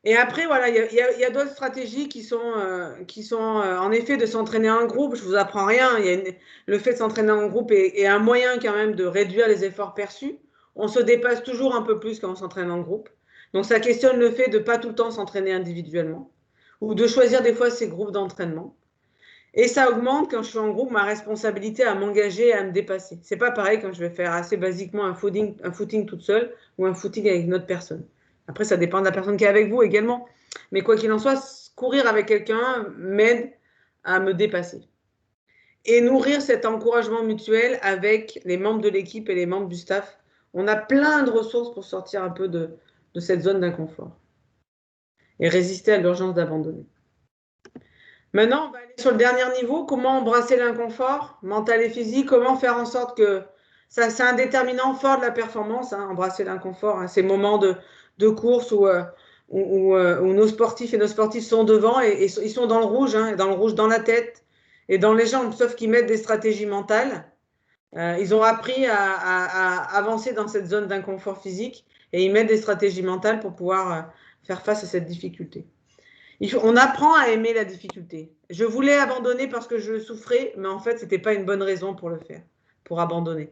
Et après, voilà, il y a d'autres stratégies qui sont en effet de s'entraîner en groupe. Je ne vous apprends rien. Le fait de s'entraîner en groupe est un moyen quand même de réduire les efforts perçus. On se dépasse toujours un peu plus quand on s'entraîne en groupe. Donc, ça questionne le fait de ne pas tout le temps s'entraîner individuellement ou de choisir des fois ces groupes d'entraînement. Et ça augmente quand je suis en groupe ma responsabilité à m'engager et à me dépasser. C'est pas pareil quand je vais faire assez basiquement un footing toute seule ou un footing avec une autre personne. Après, ça dépend de la personne qui est avec vous également. Mais quoi qu'il en soit, courir avec quelqu'un m'aide à me dépasser. Et nourrir cet encouragement mutuel avec les membres de l'équipe et les membres du staff. On a plein de ressources pour sortir un peu de cette zone d'inconfort et résister à l'urgence d'abandonner. Maintenant, on va aller sur le dernier niveau. Comment embrasser l'inconfort mental et physique? Comment faire en sorte que ça, c'est un déterminant fort de la performance, hein, embrasser l'inconfort, hein, ces moments de course où nos sportifs et nos sportifs sont devant et ils sont dans le rouge, hein, dans la tête et dans les jambes, sauf qu'ils mettent des stratégies mentales. Ils ont appris à avancer dans cette zone d'inconfort physique et ils mettent des stratégies mentales pour pouvoir faire face à cette difficulté. On apprend à aimer la difficulté. Je voulais abandonner parce que je souffrais, mais en fait, ce n'était pas une bonne raison pour le faire, pour abandonner.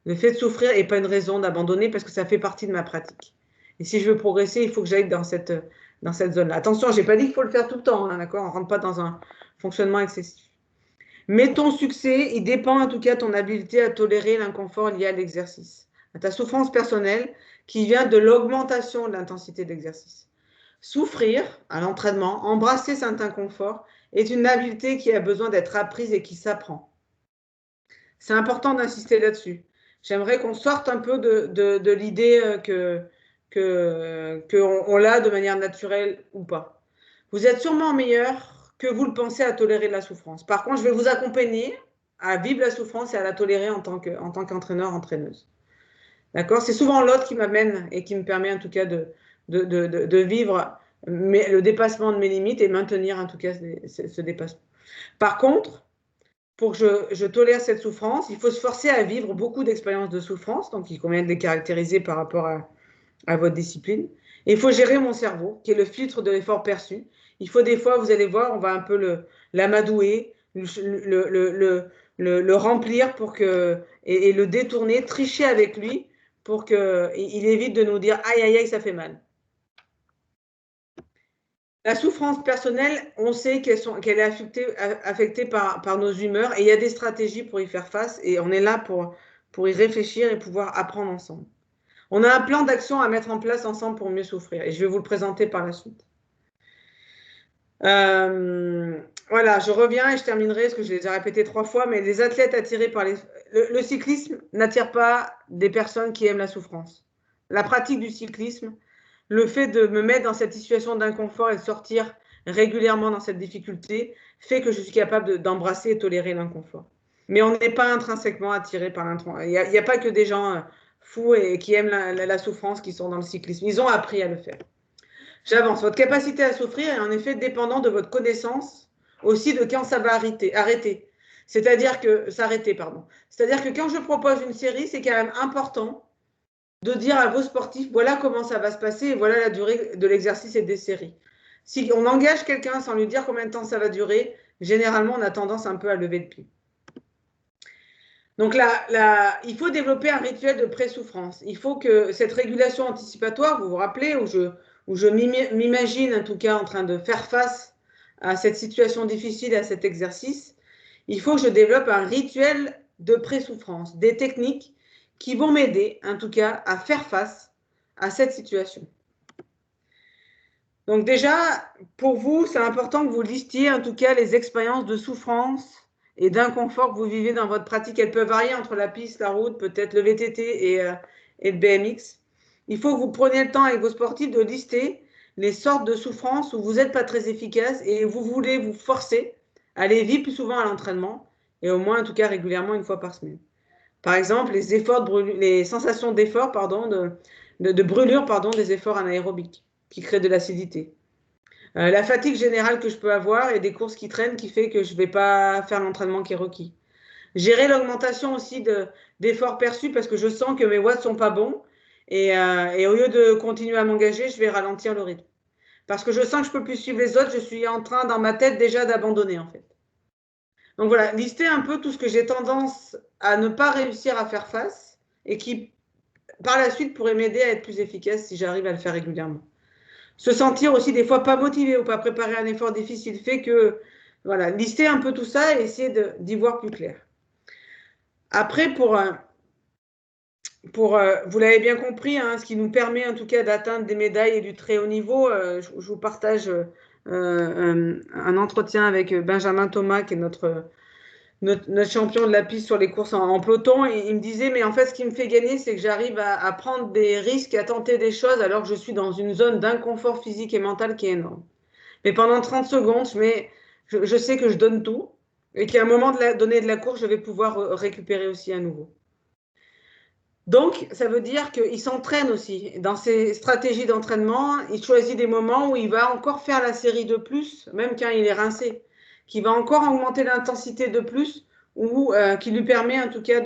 Le fait de souffrir n'est pas une raison d'abandonner parce que ça fait partie de ma pratique. Et si je veux progresser, il faut que j'aille dans cette zone-là. Attention, je n'ai pas dit qu'il faut le faire tout le temps, hein, d'accord? On ne rentre pas dans un fonctionnement excessif. Mais ton succès, il dépend en tout cas de ton habileté à tolérer l'inconfort lié à l'exercice, à ta souffrance personnelle qui vient de l'augmentation de l'intensité de l'exercice. Souffrir à l'entraînement, embrasser cet inconfort, est une habileté qui a besoin d'être apprise et qui s'apprend. C'est important d'insister là-dessus. J'aimerais qu'on sorte un peu de l'idée qu'on l'a de manière naturelle ou pas. Vous êtes sûrement meilleur que vous le pensez à tolérer la souffrance. Par contre, je vais vous accompagner à vivre la souffrance et à la tolérer en tant qu'entraîneur, entraîneuse. D'accord? C'est souvent l'autre qui m'amène et qui me permet en tout cas de vivre le dépassement de mes limites et maintenir en tout cas ce dépassement. Par contre, pour que je tolère cette souffrance, il faut se forcer à vivre beaucoup d'expériences de souffrance, donc il convient de les caractériser par rapport à votre discipline. Et il faut gérer mon cerveau, qui est le filtre de l'effort perçu. Il faut des fois, vous allez voir, on va un peu l'amadouer, le remplir pour et le détourner, tricher avec lui pour qu'il évite de nous dire « aïe, aïe, aïe, ça fait mal ». La souffrance personnelle, on sait qu'elle est affectée par nos humeurs et il y a des stratégies pour y faire face et on est là pour y réfléchir et pouvoir apprendre ensemble. On a un plan d'action à mettre en place ensemble pour mieux souffrir et je vais vous le présenter par la suite. Voilà, je reviens et je terminerai, parce que je les ai répétés 3 fois, mais les athlètes attirés par le cyclisme n'attire pas des personnes qui aiment la souffrance. La pratique du cyclisme, le fait de me mettre dans cette situation d'inconfort et de sortir régulièrement dans cette difficulté fait que je suis capable d'embrasser et tolérer l'inconfort. Mais on n'est pas intrinsèquement attiré par l'inconfort. Il n'y a pas que des gens fous et qui aiment la souffrance qui sont dans le cyclisme. Ils ont appris à le faire. J'avance. Votre capacité à souffrir est en effet dépendante de votre connaissance aussi de quand ça va arrêter. C'est-à-dire que, s'arrêter, pardon. C'est-à-dire que quand je propose une série, c'est quand même important de dire à vos sportifs, voilà comment ça va se passer et voilà la durée de l'exercice et des séries. Si on engage quelqu'un sans lui dire combien de temps ça va durer, généralement, on a tendance un peu à lever le pied. Donc il faut développer un rituel de pré-souffrance. Il faut que cette régulation anticipatoire, vous vous rappelez, où je m'imagine en tout cas en train de faire face à cette situation difficile, à cet exercice, il faut que je développe un rituel de pré-souffrance, des techniques qui vont m'aider en tout cas à faire face à cette situation. Donc déjà, pour vous, c'est important que vous listiez en tout cas les expériences de souffrance et d'inconfort que vous vivez dans votre pratique. Elles peuvent varier entre la piste, la route, peut-être le VTT et le BMX. Il faut que vous preniez le temps avec vos sportifs de lister les sortes de souffrances où vous n'êtes pas très efficace et vous voulez vous forcer à aller vivre plus souvent à l'entraînement et au moins en tout cas régulièrement une fois par semaine. Par exemple, les sensations d'effort, pardon, de brûlure, pardon, des efforts anaérobiques qui créent de l'acidité. La fatigue générale que je peux avoir et des courses qui traînent qui fait que je ne vais pas faire l'entraînement qui est requis. Gérer l'augmentation aussi d'efforts perçus parce que je sens que mes watts ne sont pas bons et au lieu de continuer à m'engager, je vais ralentir le rythme. Parce que je sens que je ne peux plus suivre les autres, je suis en train dans ma tête déjà d'abandonner en fait. Donc voilà, lister un peu tout ce que j'ai tendance à ne pas réussir à faire face et qui par la suite pourrait m'aider à être plus efficace si j'arrive à le faire régulièrement. Se sentir aussi des fois pas motivé ou pas préparer un effort difficile fait que, voilà, lister un peu tout ça et essayer d'y voir plus clair. Après, vous l'avez bien compris, hein, ce qui nous permet en tout cas d'atteindre des médailles et du très haut niveau, je vous partage un entretien avec Benjamin Thomas, qui est notre champion de la piste sur les courses en peloton. Et il me disait, mais en fait, ce qui me fait gagner, c'est que j'arrive à prendre des risques, à tenter des choses alors que je suis dans une zone d'inconfort physique et mental qui est énorme. Mais pendant 30 secondes, je sais que je donne tout et qu'à un moment donné de la course, je vais pouvoir récupérer aussi à nouveau. Donc, ça veut dire qu'il s'entraîne aussi. Dans ses stratégies d'entraînement, il choisit des moments où il va encore faire la série de plus, même quand il est rincé, qui va encore augmenter l'intensité de plus, ou qui lui permet en tout cas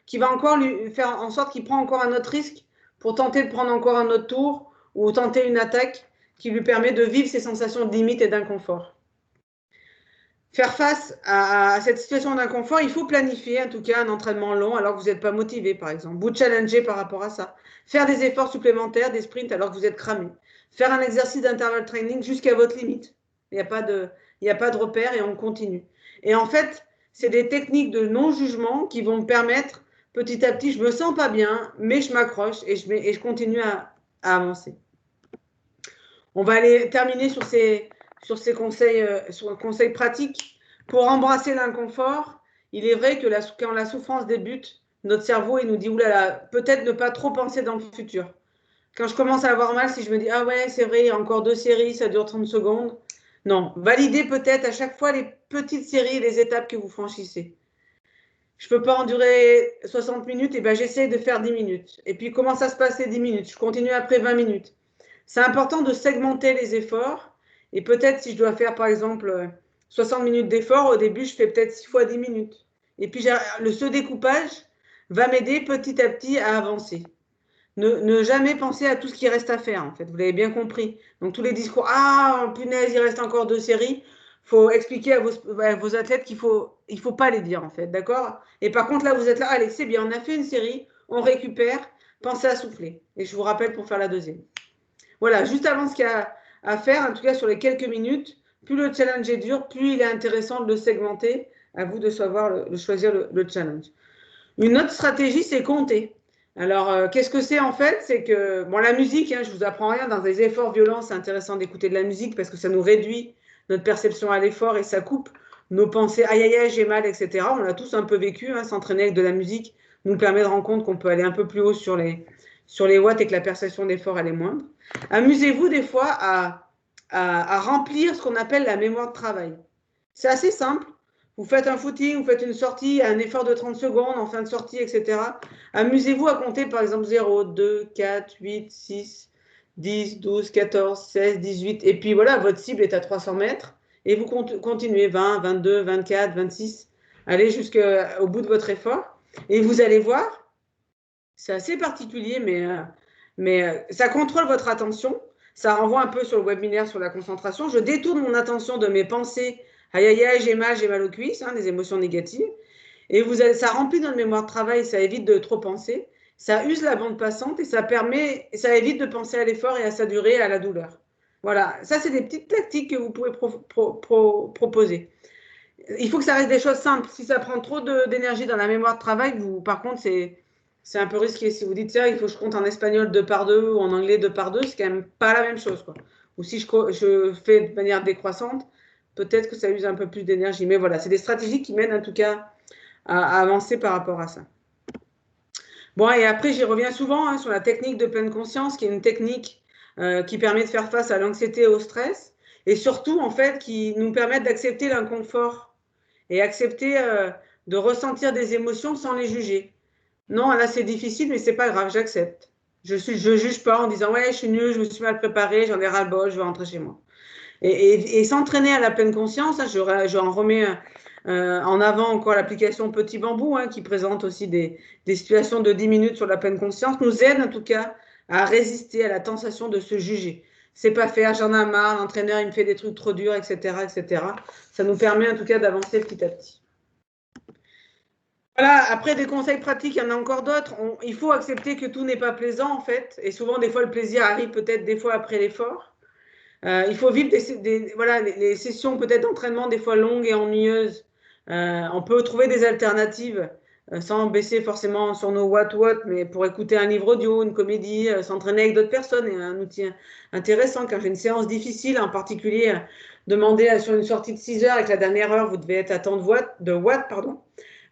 qui va encore lui faire en sorte qu'il prend encore un autre risque pour tenter de prendre encore un autre tour ou tenter une attaque qui lui permet de vivre ces sensations de limite et d'inconfort. Faire face à cette situation d'inconfort, il faut planifier en tout cas un entraînement long alors que vous n'êtes pas motivé, par exemple. Vous challenger par rapport à ça. Faire des efforts supplémentaires, des sprints alors que vous êtes cramé. Faire un exercice d'intervalle training jusqu'à votre limite. Il n'y a pas de repère et on continue. Et en fait, c'est des techniques de non-jugement qui vont me permettre petit à petit, je ne me sens pas bien, mais je m'accroche et je continue à avancer. On va aller terminer sur ces conseils pratiques. Pour embrasser l'inconfort, il est vrai que quand la souffrance débute, notre cerveau il nous dit oulala, peut-être ne pas trop penser dans le futur. Quand je commence à avoir mal, si je me dis ah ouais, c'est vrai, il y a encore 2 séries, ça dure 30 secondes. Non, validez peut-être à chaque fois les petites séries et les étapes que vous franchissez. Je ne peux pas endurer 60 minutes, et ben j'essaie de faire 10 minutes. Et puis comment ça se passe ces 10 minutes? Je continue après 20 minutes. C'est important de segmenter les efforts. Et peut-être si je dois faire, par exemple, 60 minutes d'effort, au début, je fais peut-être 6 fois 10 minutes. Et puis, ce découpage va m'aider petit à petit à avancer. Ne jamais penser à tout ce qui reste à faire, en fait. Vous l'avez bien compris. Donc, tous les discours, ah, punaise, il reste encore 2 séries. Il faut expliquer à vos athlètes qu'il ne faut pas les dire, en fait. D'accord? Et par contre, là, vous êtes là, allez, c'est bien, on a fait une série, on récupère, pensez à souffler. Et je vous rappelle pour faire la deuxième. Voilà, juste avant ce qu'il y a à faire, en tout cas sur les quelques minutes, plus le challenge est dur, plus il est intéressant de le segmenter. À vous de choisir le challenge. Une autre stratégie, c'est compter. Alors, qu'est-ce que c'est en fait? C'est que, bon, la musique, hein, je ne vous apprends rien, dans des efforts violents, c'est intéressant d'écouter de la musique parce que ça nous réduit notre perception à l'effort et ça coupe nos pensées, aïe aïe aïe, j'ai mal, etc. On l'a tous un peu vécu, hein, s'entraîner avec de la musique nous permet de rendre compte qu'on peut aller un peu plus haut sur les watts et que la perception d'effort, elle est moindre. Amusez-vous des fois à remplir ce qu'on appelle la mémoire de travail. C'est assez simple. Vous faites un footing, vous faites une sortie, un effort de 30 secondes en fin de sortie, etc. Amusez-vous à compter par exemple 0, 2, 4, 8, 6, 10, 12, 14, 16, 18. Et puis voilà, votre cible est à 300 mètres. Et vous continuez 20, 22, 24, 26. Allez jusqu'au bout de votre effort. Et vous allez voir, c'est assez particulier, mais ça contrôle votre attention. Ça renvoie un peu sur le webinaire sur la concentration. Je détourne mon attention de mes pensées. Aïe, aïe, aïe, j'ai mal aux cuisses, hein, des émotions négatives. Et ça remplit notre mémoire de travail, ça évite de trop penser. Ça use la bande passante et ça évite de penser à l'effort et à sa durée et à la douleur. Voilà, ça, c'est des petites tactiques que vous pouvez proposer. Il faut que ça reste des choses simples. Si ça prend trop d'énergie dans la mémoire de travail, par contre, c'est un peu risqué. Si vous dites ça, il faut que je compte en espagnol 2 par 2 ou en anglais 2 par 2, c'est quand même pas la même chose, quoi. ou si je fais de manière décroissante, peut-être que ça use un peu plus d'énergie. Mais voilà, c'est des stratégies qui mènent en tout cas à avancer par rapport à ça. Bon, et après, j'y reviens souvent sur la technique de pleine conscience, qui est une technique qui permet de faire face à l'anxiété et au stress, et surtout, en fait, qui nous permet d'accepter l'inconfort et accepter de ressentir des émotions sans les juger. Non, là, c'est difficile, mais c'est pas grave, j'accepte. Je juge pas en disant, ouais, je suis nulle, je me suis mal préparée, j'en ai ras-le-bol, je vais rentrer chez moi. Et s'entraîner à la pleine conscience, j'en remets en avant encore l'application Petit Bambou, qui présente aussi des situations de 10 minutes sur la pleine conscience, nous aide en tout cas à résister à la tentation de se juger. C'est pas faire, j'en ai marre, l'entraîneur il me fait des trucs trop durs, etc., etc. Ça nous permet en tout cas d'avancer petit à petit. Voilà, après des conseils pratiques, il y en a encore d'autres. Il faut accepter que tout n'est pas plaisant en fait, et souvent des fois le plaisir arrive peut-être des fois après l'effort. Il faut vivre voilà, les sessions peut-être d'entraînement des fois longues et ennuyeuses. On peut trouver des alternatives sans baisser forcément sur nos watts, mais pour écouter un livre audio, une comédie, s'entraîner avec d'autres personnes est un outil intéressant. Quand j'ai une séance difficile, en particulier, demander sur une sortie de 6 heures avec la dernière heure, vous devez être à tant de watts, pardon.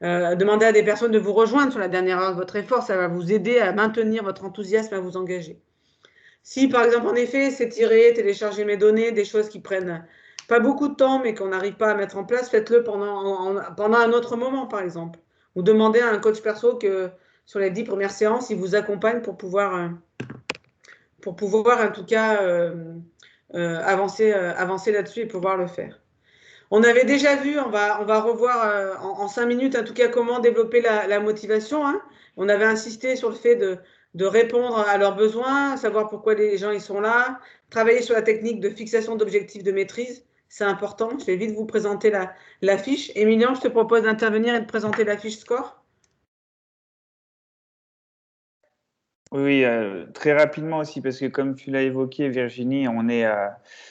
Demandez à des personnes de vous rejoindre sur la dernière heure de votre effort, ça va vous aider à maintenir votre enthousiasme, à vous engager. Si, par exemple, en effet, s'étirer, télécharger mes données, des choses qui prennent pas beaucoup de temps, mais qu'on n'arrive pas à mettre en place, faites-le pendant un autre moment, par exemple. Ou demandez à un coach perso que sur les 10 premières séances, il vous accompagne pour pouvoir en tout cas, avancer là-dessus et pouvoir le faire. On avait déjà vu, on va revoir en 5 minutes, en tout cas, comment développer la motivation. On avait insisté sur le fait de répondre à leurs besoins, savoir pourquoi les gens ils sont là, travailler sur la technique de fixation d'objectifs de maîtrise. C'est important. Je vais vite vous présenter la fiche. Émilien, je te propose d'intervenir et de présenter la fiche score. Oui, très rapidement aussi, parce que comme tu l'as évoqué, Virginie, on est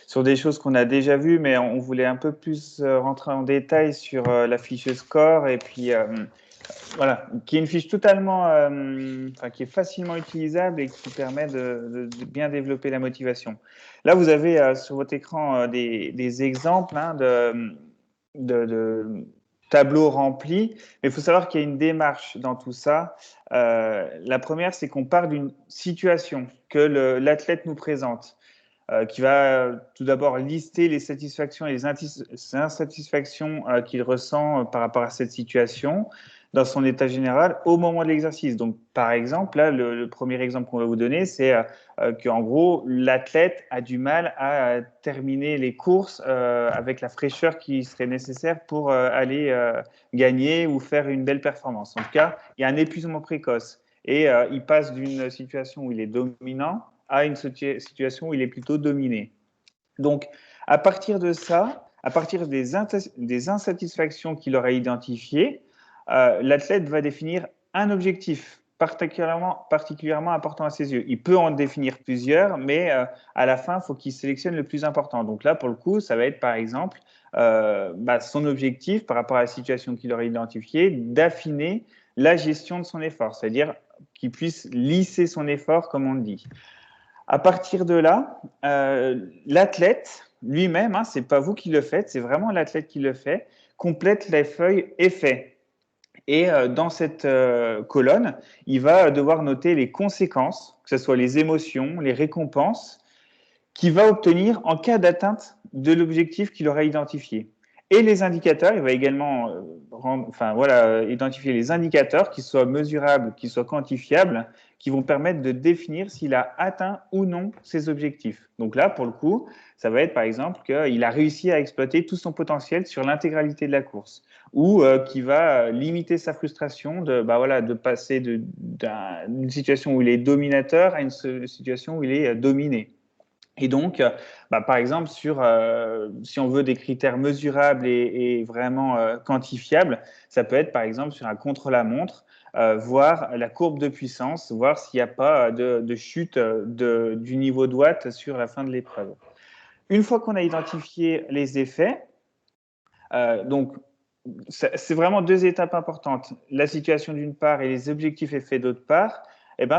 sur des choses qu'on a déjà vues, mais on voulait un peu plus rentrer en détail sur la fiche score, et puis voilà, qui est une fiche totalement, qui est facilement utilisable et qui permet de bien développer la motivation. Là, vous avez sur votre écran des exemples de tableaux remplis, mais il faut savoir qu'il y a une démarche dans tout ça. La première, c'est qu'on part d'une situation que l'athlète nous présente, qui va tout d'abord lister les satisfactions et les insatisfactions qu'il ressent par rapport à cette situation dans son état général au moment de l'exercice. Donc, par exemple, là, le premier exemple qu'on va vous donner, c'est qu'en gros, l'athlète a du mal à terminer les courses avec la fraîcheur qui serait nécessaire pour aller gagner ou faire une belle performance. En tout cas, il y a un épuisement précoce et il passe d'une situation où il est dominant à une situation où il est plutôt dominé. Donc, à partir de ça, à partir des insatisfactions qu'il aura identifiées, l'athlète va définir un objectif particulièrement important à ses yeux. Il peut en définir plusieurs, mais à la fin, il faut qu'il sélectionne le plus important. Donc là, pour le coup, ça va être par exemple son objectif par rapport à la situation qu'il aurait identifiée, d'affiner la gestion de son effort, c'est-à-dire qu'il puisse lisser son effort, comme on le dit. À partir de là, l'athlète lui-même, c'est pas vous qui le faites, c'est vraiment l'athlète qui le fait, complète les feuilles effets. Et dans cette colonne, il va devoir noter les conséquences, que ce soit les émotions, les récompenses, qu'il va obtenir en cas d'atteinte de l'objectif qu'il aura identifié. Et les indicateurs, il va également identifier les indicateurs qui soient mesurables, qui soient quantifiables, qui vont permettre de définir s'il a atteint ou non ses objectifs. Donc là, pour le coup, ça va être par exemple qu'il a réussi à exploiter tout son potentiel sur l'intégralité de la course, ou qu'il va limiter sa frustration de passer d'une situation où il est dominateur à une situation où il est dominé. Et donc, par exemple, si on veut des critères mesurables et vraiment quantifiables, ça peut être par exemple sur un contre-la-montre, voir la courbe de puissance, voir s'il n'y a pas de chute du niveau de watts sur la fin de l'épreuve. Une fois qu'on a identifié les effets, donc c'est vraiment deux étapes importantes. La situation d'une part et les objectifs effets d'autre part,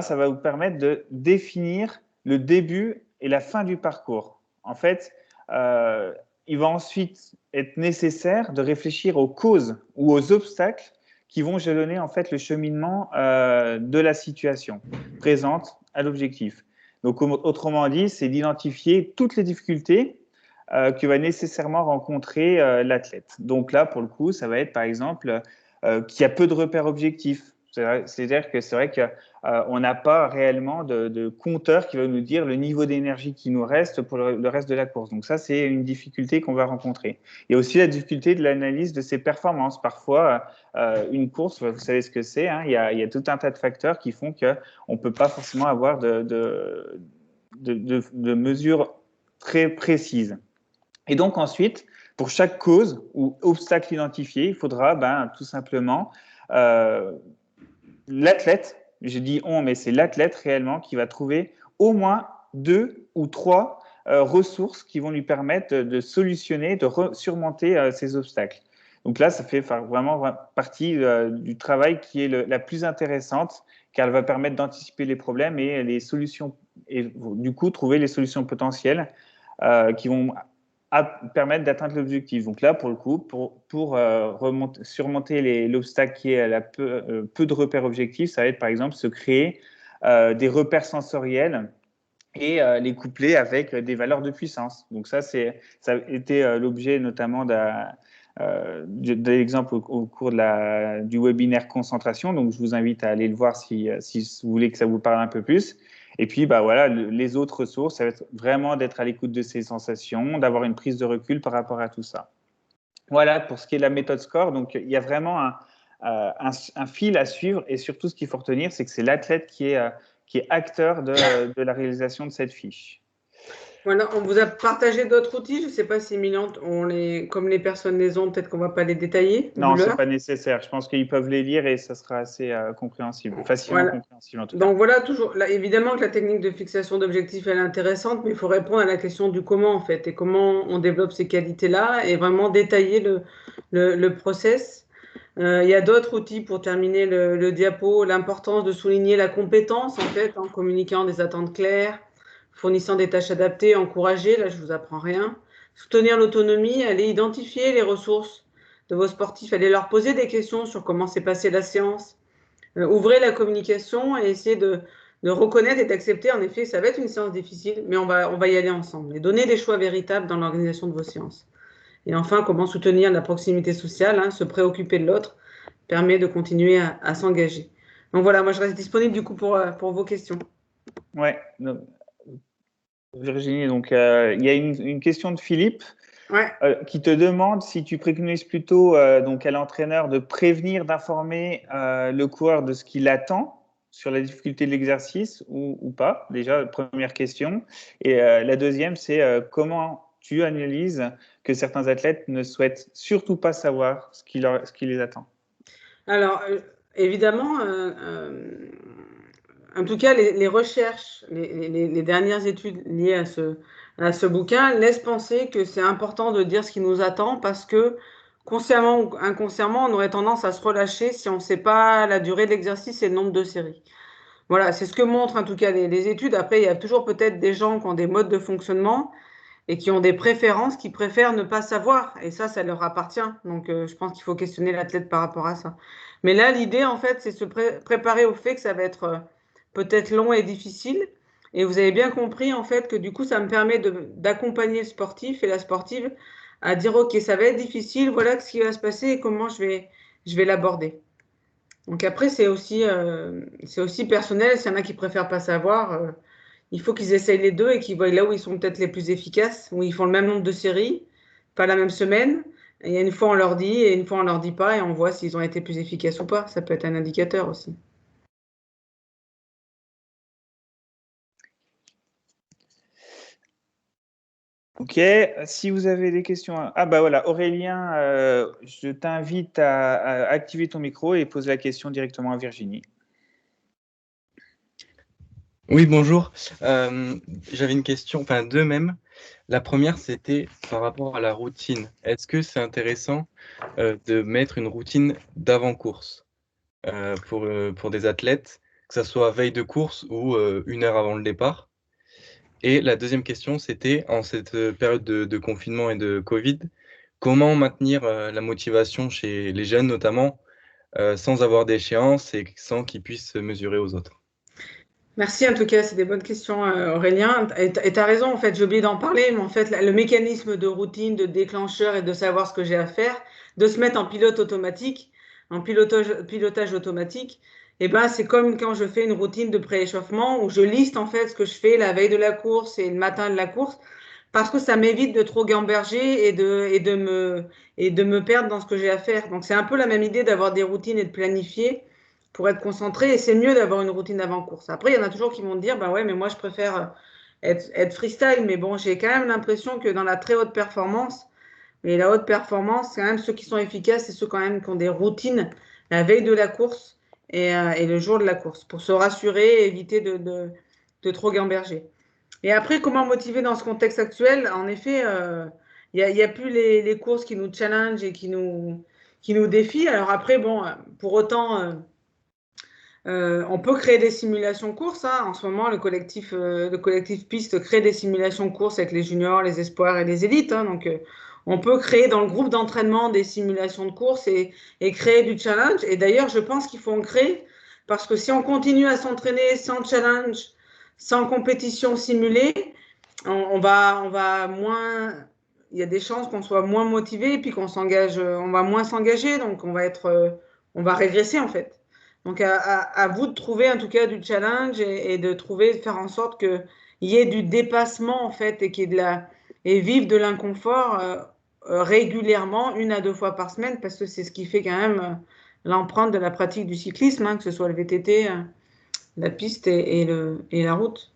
ça va vous permettre de définir le début et la fin du parcours. en fait, il va ensuite être nécessaire de réfléchir aux causes ou aux obstacles qui vont jalonner en fait le cheminement de la situation présente à l'objectif. Donc, autrement dit, c'est d'identifier toutes les difficultés que va nécessairement rencontrer l'athlète. Donc là, pour le coup, ça va être par exemple qu'il y a peu de repères objectifs. C'est-à-dire que c'est vrai qu'on n'a pas réellement de compteur qui va nous dire le niveau d'énergie qui nous reste pour le reste de la course. Donc ça, c'est une difficulté qu'on va rencontrer. Il y a aussi la difficulté de l'analyse de ses performances. Parfois, une course, vous savez ce que c'est, hein, il y a tout un tas de facteurs qui font qu'on ne peut pas forcément avoir de mesures très précises. Et donc ensuite, pour chaque cause ou obstacle identifié, il faudra tout simplement l'athlète, je dis on, mais c'est l'athlète réellement qui va trouver au moins 2 ou 3 ressources qui vont lui permettre de solutionner, de surmonter ces obstacles. Donc là, ça fait vraiment partie du travail qui est la plus intéressante, car elle va permettre d'anticiper les problèmes et les solutions, et du coup trouver les solutions potentielles qui vont permettre d'atteindre l'objectif. Donc là, pour le coup, pour surmonter l'obstacle qui est peu de repères objectifs, ça va être par exemple se créer des repères sensoriels et les coupler avec des valeurs de puissance. Donc ça a été l'objet notamment de l'exemple au cours du webinaire concentration. Donc je vous invite à aller le voir si vous voulez que ça vous parle un peu plus. Et puis, voilà, les autres ressources, ça va être vraiment d'être à l'écoute de ses sensations, d'avoir une prise de recul par rapport à tout ça. Voilà pour ce qui est de la méthode SCORE. Donc, il y a vraiment un fil à suivre et surtout, ce qu'il faut retenir, c'est que c'est l'athlète qui est acteur de la réalisation de cette fiche. Voilà, on vous a partagé d'autres outils. Je ne sais pas si Emilian, comme les personnes les ont, peut-être qu'on ne va pas les détailler. Non, ce n'est pas nécessaire. Je pense qu'ils peuvent les lire et ça sera assez compréhensible, facilement compréhensible en tout cas. Donc voilà, toujours, là, évidemment que la technique de fixation d'objectifs, elle est intéressante, mais il faut répondre à la question du comment en fait, et comment on développe ces qualités-là, et vraiment détailler le process. Il y a d'autres outils pour terminer le diapo, l'importance de souligner la compétence en fait, en communiquant des attentes claires, fournissant des tâches adaptées, encourager, là je vous apprends rien. Soutenir l'autonomie, aller identifier les ressources de vos sportifs, aller leur poser des questions sur comment s'est passée la séance. Ouvrez la communication et essayez de reconnaître et d'accepter, en effet, ça va être une séance difficile, mais on va y aller ensemble. Et donner des choix véritables dans l'organisation de vos séances. Et enfin, comment soutenir la proximité sociale, hein, se préoccuper de l'autre, permet de continuer à s'engager. Donc voilà, moi je reste disponible du coup pour vos questions. Ouais, Virginie, donc il y a une question de Philippe qui te demande si tu préconises plutôt donc à l'entraîneur de prévenir, d'informer le coureur de ce qu'il attend sur la difficulté de l'exercice ou pas. Déjà, première question. Et la deuxième, c'est comment tu analyses que certains athlètes ne souhaitent surtout pas savoir ce qui les attend. Alors, évidemment, en tout cas, les recherches, les dernières études liées à ce bouquin laissent penser que c'est important de dire ce qui nous attend parce que, consciemment ou inconsciemment, on aurait tendance à se relâcher si on ne sait pas la durée de l'exercice et le nombre de séries. Voilà, c'est ce que montrent en tout cas les études. Après, il y a toujours peut-être des gens qui ont des modes de fonctionnement et qui ont des préférences, qui préfèrent ne pas savoir. Et ça leur appartient. Donc, je pense qu'il faut questionner l'athlète par rapport à ça. Mais là, l'idée, en fait, c'est se préparer au fait que ça va être peut-être long et difficile. Et vous avez bien compris, en fait, que du coup, ça me permet d'accompagner le sportif et la sportive à dire, OK, ça va être difficile, voilà ce qui va se passer et comment je vais l'aborder. Donc après, c'est aussi personnel. S'il y en a qui préfèrent pas savoir, il faut qu'ils essayent les deux et qu'ils voient là où ils sont peut-être les plus efficaces, où ils font le même nombre de séries, pas la même semaine. Et une fois, on leur dit et une fois, on leur dit pas et on voit s'ils ont été plus efficaces ou pas. Ça peut être un indicateur aussi. Ok, si vous avez des questions. Ah bah voilà, Aurélien, je t'invite à activer ton micro et poser la question directement à Virginie. Oui, bonjour. J'avais une question, enfin deux même. La première, c'était par rapport à la routine. Est-ce que c'est intéressant de mettre une routine d'avant-course pour des athlètes, que ce soit veille de course ou une heure avant le départ? Et la deuxième question, c'était, en cette période de confinement et de Covid, comment maintenir la motivation chez les jeunes notamment, sans avoir d'échéance et sans qu'ils puissent se mesurer aux autres? Merci, en tout cas, c'est des bonnes questions, Aurélien. Et tu as raison, en fait, j'ai oublié d'en parler, mais en fait, le mécanisme de routine, de déclencheur et de savoir ce que j'ai à faire, de se mettre en pilote automatique, en pilotage automatique, eh ben, c'est comme quand je fais une routine de prééchauffement où je liste en fait ce que je fais la veille de la course et le matin de la course, parce que ça m'évite de trop gamberger et de me perdre dans ce que j'ai à faire. Donc, c'est un peu la même idée d'avoir des routines et de planifier pour être concentré. Et c'est mieux d'avoir une routine avant-course. Après, il y en a toujours qui vont te dire, bah ouais, mais moi, je préfère être freestyle. Mais bon, j'ai quand même l'impression que dans la très haute performance, et la haute performance, quand même, ceux qui sont efficaces, c'est ceux quand même qui ont des routines la veille de la course et le jour de la course, pour se rassurer et éviter de trop gamberger. Et après, comment motiver dans ce contexte actuel? En effet, y a plus les courses qui nous challenge et qui nous défient. Alors après, bon, pour autant, on peut créer des simulations courses, hein. En ce moment, le collectif Piste crée des simulations courses avec les juniors, les espoirs et les élites, hein. Donc, on peut créer dans le groupe d'entraînement des simulations de course et créer du challenge. Et d'ailleurs, je pense qu'il faut en créer parce que si on continue à s'entraîner sans challenge, sans compétition simulée, on va moins. Il y a des chances qu'on soit moins motivé et puis qu'on s'engage, on va moins s'engager, donc on va régresser en fait. Donc à vous de trouver en tout cas du challenge et de trouver, de faire en sorte qu'il y ait du dépassement en fait et qu'il y ait et vivre de l'inconfort régulièrement, 1 à 2 fois par semaine, parce que c'est ce qui fait quand même l'empreinte de la pratique du cyclisme, hein, que ce soit le VTT, la piste et la route.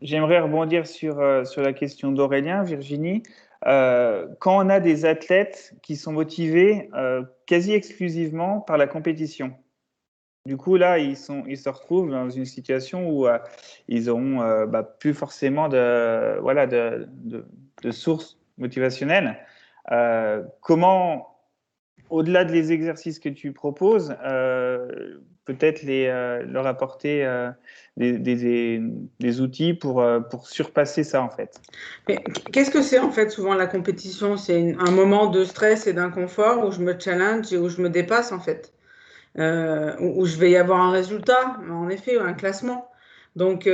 J'aimerais rebondir sur la question d'Aurélien, Virginie. Quand on a des athlètes qui sont motivés quasi exclusivement par la compétition, du coup, là, ils se retrouvent dans une situation où ils n'auront plus forcément de source motivationnelle. Comment, au-delà des exercices que tu proposes, peut-être leur apporter des outils pour surpasser ça, en fait. Mais qu'est-ce que c'est en fait souvent la compétition? C'est un moment de stress et d'inconfort où je me challenge et où je me dépasse en fait. Où je vais y avoir un résultat, en effet, un classement. Donc,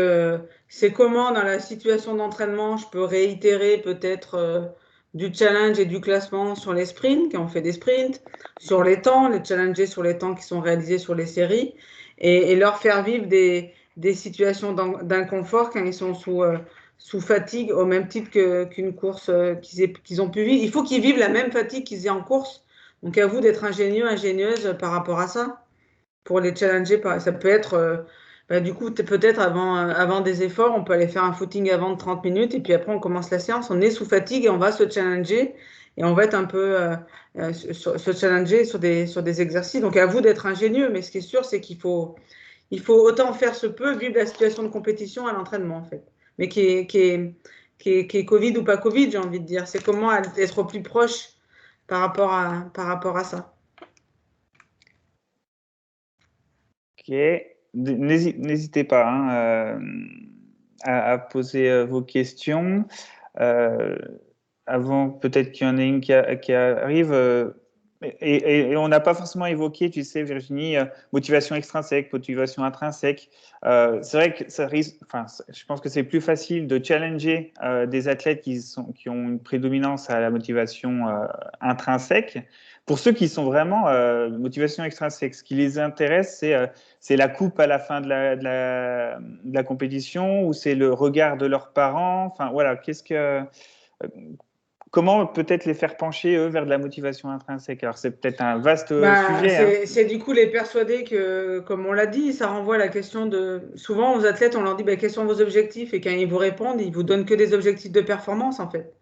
c'est comment dans la situation d'entraînement, je peux réitérer peut-être du challenge et du classement sur les sprints, quand on fait des sprints, sur les temps, les challenger sur les temps qui sont réalisés sur les séries, et leur faire vivre des situations d'inconfort quand ils sont sous fatigue, au même titre qu'une course qu'ils ont pu vivre. Il faut qu'ils vivent la même fatigue qu'ils aient en course. Donc, à vous d'être ingénieux, ingénieuse par rapport à ça, pour les challenger. Ça peut être, du coup, peut-être avant des efforts, on peut aller faire un footing avant de 30 minutes et puis après, on commence la séance. On est sous fatigue et on va se challenger et on va être un peu se challenger sur des exercices. Donc, à vous d'être ingénieux, mais ce qui est sûr, c'est il faut autant faire se peut, vivre la situation de compétition à l'entraînement, en fait. Mais qui est Covid ou pas Covid, j'ai envie de dire. C'est comment être au plus proche par rapport à ça. Ok. N'hésitez pas hein, à poser vos questions. Avant, peut-être qu'il y en a une qui arrive. Et on n'a pas forcément évoqué, tu sais, Virginie, motivation extrinsèque, motivation intrinsèque. C'est vrai que ça risque. Enfin, je pense que c'est plus facile de challenger des athlètes qui ont une prédominance à la motivation intrinsèque. Pour ceux qui sont vraiment motivation extrinsèque, ce qui les intéresse, c'est la coupe à la fin de la compétition ou c'est le regard de leurs parents. Enfin, voilà, comment peut-être les faire pencher, eux, vers de la motivation intrinsèque? Alors, c'est peut-être un vaste sujet. Hein. C'est du coup les persuader que, comme on l'a dit, ça renvoie à la question de. Souvent, aux athlètes, on leur dit quels sont vos objectifs et quand ils vous répondent, ils vous donnent que des objectifs de performance, en fait.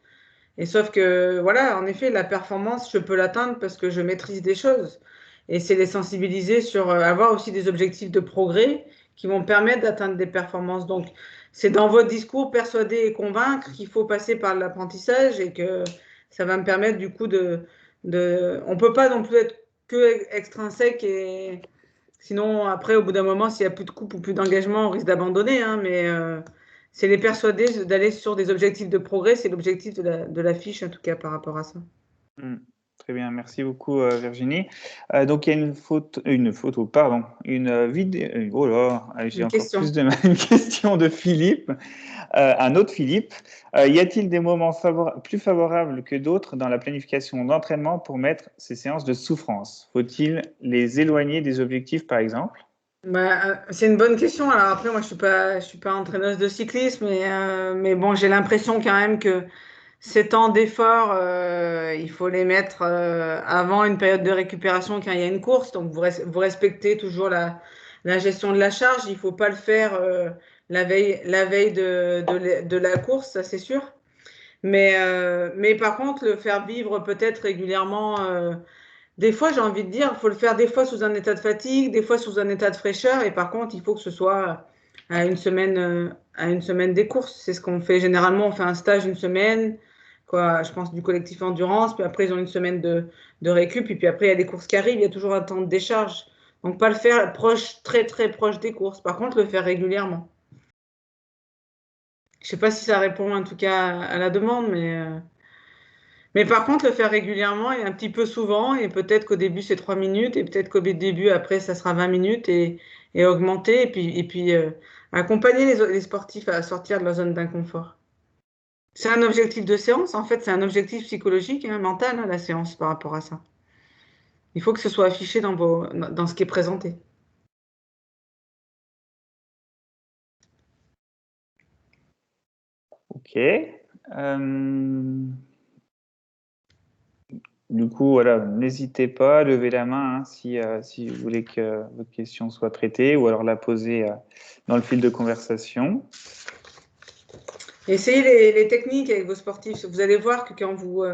Et sauf que, voilà, en effet, la performance, je peux l'atteindre parce que je maîtrise des choses. Et c'est les sensibiliser sur avoir aussi des objectifs de progrès qui vont permettre d'atteindre des performances. Donc, c'est dans votre discours persuader et convaincre qu'il faut passer par l'apprentissage et que ça va me permettre du coup on ne peut pas non plus être que extrinsèque Sinon, après, au bout d'un moment, s'il n'y a plus de coupe ou plus d'engagement, on risque d'abandonner. Hein, mais c'est les persuader d'aller sur des objectifs de progrès. C'est l'objectif de la fiche, en tout cas, par rapport à ça. Très bien, merci beaucoup Virginie. Donc il y a une vidéo. Oh là, j'ai encore plus de une question de Philippe, un autre Philippe. Y a-t-il des moments plus favorables que d'autres dans la planification d'entraînement pour mettre ces séances de souffrance? Faut-il les éloigner des objectifs, par exemple? C'est une bonne question. Alors après, moi, je suis pas entraîneuse de cyclisme, mais bon, j'ai l'impression quand même que ces temps d'effort, il faut les mettre avant une période de récupération quand il y a une course. Donc, vous respectez toujours la gestion de la charge. Il ne faut pas le faire la veille de la course, ça c'est sûr. Mais par contre, le faire vivre peut-être régulièrement. Des fois, j'ai envie de dire, il faut le faire des fois sous un état de fatigue, des fois sous un état de fraîcheur. Et par contre, il faut que ce soit à une semaine des courses. C'est ce qu'on fait généralement. On fait un stage une semaine, quoi, je pense du collectif endurance. Puis après, ils ont une semaine de récup. Et puis après, il y a des courses qui arrivent. Il y a toujours un temps de décharge. Donc, pas le faire proche, très, très proche des courses. Par contre, le faire régulièrement. Je sais pas si ça répond en tout cas à la demande, mais par contre, le faire régulièrement et un petit peu souvent, et peut-être qu'au début c'est 3 minutes, et peut-être qu'au début après ça sera 20 minutes et augmenter, et puis accompagner les sportifs à sortir de leur zone d'inconfort. C'est un objectif de séance, en fait, c'est un objectif psychologique, hein, mental, hein, la séance par rapport à ça. Il faut que ce soit affiché dans ce qui est présenté. Ok. Du coup, voilà, n'hésitez pas à lever la main hein, si vous voulez que votre question soit traitée ou alors la poser dans le fil de conversation. Essayez les techniques avec vos sportifs. Vous allez voir que quand vous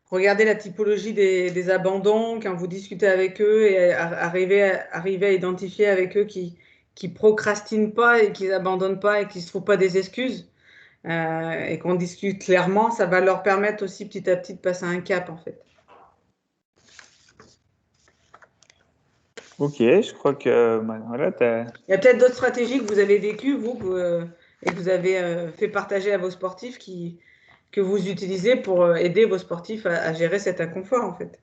regardez la typologie des abandons, quand vous discutez avec eux et arrivez à identifier avec eux qui procrastinent pas et qui n'abandonnent pas et qui ne se trouvent pas des excuses et qu'on discute clairement, ça va leur permettre aussi petit à petit de passer un cap en fait. Ok, je crois que voilà, il y a peut-être d'autres stratégies que vous avez vécues, vous, et que vous avez fait partager à vos sportifs que vous utilisez pour aider vos sportifs à gérer cet inconfort en fait.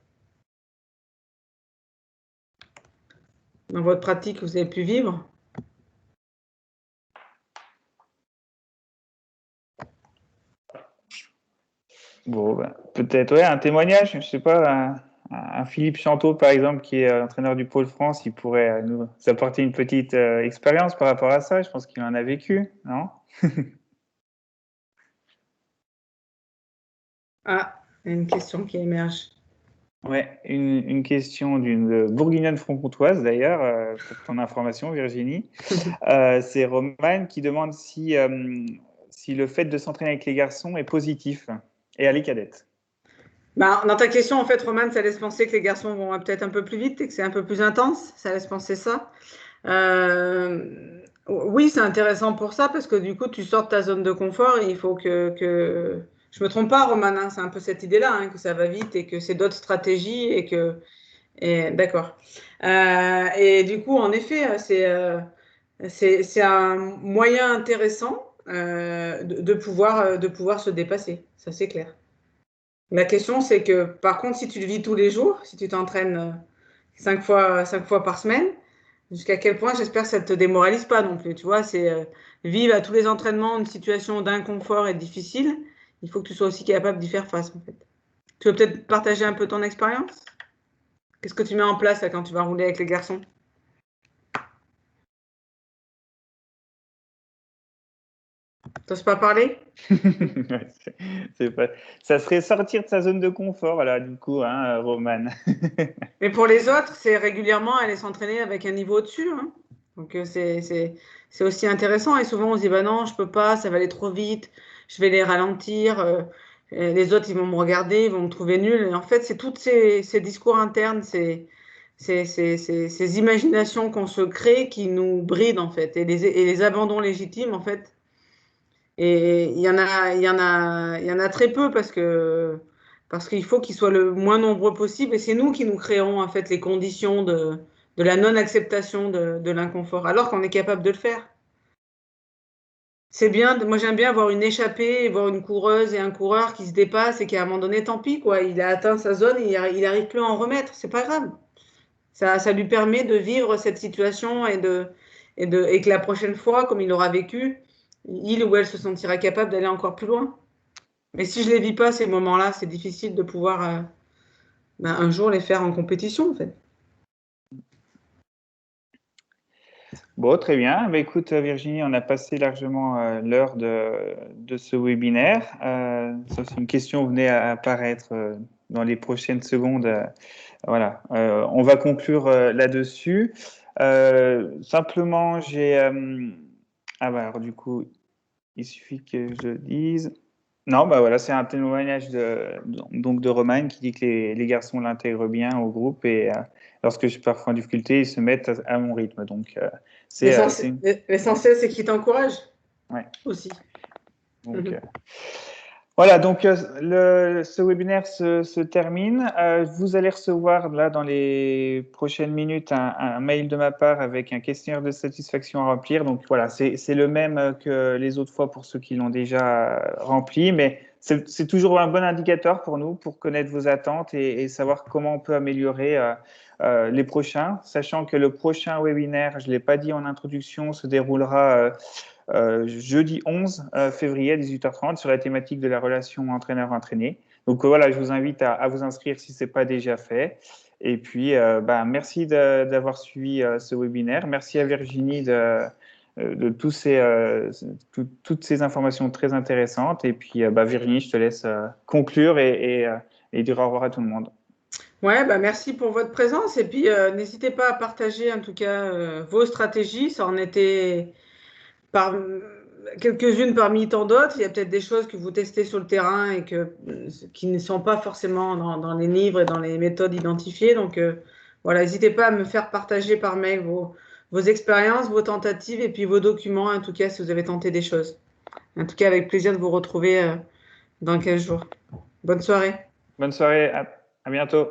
Dans votre pratique, vous avez pu vivre. Bon, peut-être ouais, un témoignage, je sais pas, un Philippe Chanteau par exemple qui est entraîneur du Pôle France, il pourrait nous apporter une petite expérience par rapport à ça. Je pense qu'il en a vécu, non? Ah, une question qui émerge. Ouais, une question d'une bourguignonne franc-comtoise d'ailleurs, pour ton information Virginie. C'est Romane qui demande si le fait de s'entraîner avec les garçons est positif et à les cadettes. Dans ta question, en fait, Romane, ça laisse penser que les garçons vont peut-être un peu plus vite et que c'est un peu plus intense. Ça laisse penser ça. Oui, c'est intéressant pour ça parce que du coup, tu sors de ta zone de confort et il faut que... Je me trompe pas, Romane, hein, c'est un peu cette idée-là, hein, que ça va vite et que c'est d'autres stratégies et que... D'accord. Et du coup, en effet, c'est un moyen intéressant de pouvoir se dépasser. Ça, c'est clair. La question, c'est que, par contre, si tu le vis tous les jours, si tu t'entraînes 5 fois par semaine, jusqu'à quel point, j'espère que ça ne te démoralise pas non plus. Tu vois, c'est vivre à tous les entraînements une situation d'inconfort et difficile. Il faut que tu sois aussi capable d'y faire face, en fait. Tu veux peut-être partager un peu ton expérience? Qu'est-ce que tu mets en place là, quand tu vas rouler avec les garçons? T'oses pas parler? Ça serait sortir de sa zone de confort, là, du coup, hein, Romane. Mais pour les autres, c'est régulièrement aller s'entraîner avec un niveau au-dessus. Hein. Donc, c'est aussi intéressant. Et souvent, on se dit, bah non, je peux pas, ça va aller trop vite, je vais les ralentir. Les autres, ils vont me regarder, ils vont me trouver nul. Et en fait, c'est tous ces discours internes, ces imaginations qu'on se crée qui nous brident, en fait. Et les abandons légitimes, en fait. Et il y en a très peu parce qu'il faut qu'ils soient le moins nombreux possible. Et c'est nous qui nous créons en fait les conditions de la non-acceptation de l'inconfort, alors qu'on est capable de le faire. C'est bien, moi j'aime bien voir une échappée, voir une coureuse et un coureur qui se dépassent et qu'à un moment donné, tant pis, quoi, il a atteint sa zone et il arrive plus à en remettre, c'est pas grave. Ça lui permet de vivre cette situation et que la prochaine fois, comme il l'aura vécu, il ou elle se sentira capable d'aller encore plus loin. Mais si je ne les vis pas, ces moments-là, c'est difficile de pouvoir un jour les faire en compétition, en fait. Bon, très bien. Bah, écoute, Virginie, on a passé largement l'heure de ce webinaire. Sauf si une question venait à apparaître dans les prochaines secondes. Voilà, on va conclure là-dessus. Simplement, j'ai... ah bah alors du coup, il suffit que je dise... Non, bah voilà, c'est un témoignage donc de Romain qui dit que les garçons l'intègrent bien au groupe et lorsque je suis parfois en difficulté, ils se mettent à mon rythme. Donc, l'essentiel, c'est qu'ils t'encouragent aussi. Donc, voilà, donc ce webinaire se termine. Vous allez recevoir là dans les prochaines minutes un mail de ma part avec un questionnaire de satisfaction à remplir. Donc voilà, c'est le même que les autres fois pour ceux qui l'ont déjà rempli, mais c'est toujours un bon indicateur pour nous pour connaître vos attentes et savoir comment on peut améliorer les prochains, sachant que le prochain webinaire, je ne l'ai pas dit en introduction, se déroulera jeudi 11 février à 18h30 sur la thématique de la relation entraîneur-entraîné. Donc voilà, je vous invite à vous inscrire si ce n'est pas déjà fait. Et puis, merci d'avoir suivi ce webinaire. Merci à Virginie de toutes ces informations très intéressantes. Et puis, Virginie, je te laisse conclure et dire au revoir à tout le monde. Ouais, merci pour votre présence. Et puis, n'hésitez pas à partager en tout cas vos stratégies. Ça en était quelques-unes parmi tant d'autres. Il y a peut-être des choses que vous testez sur le terrain et qui ne sont pas forcément dans les livres et dans les méthodes identifiées. Donc, voilà, n'hésitez pas à me faire partager par mail vos expériences, vos tentatives et puis vos documents, en tout cas, si vous avez tenté des choses. En tout cas, avec plaisir de vous retrouver dans 15 jours. Bonne soirée. Bonne soirée, à bientôt.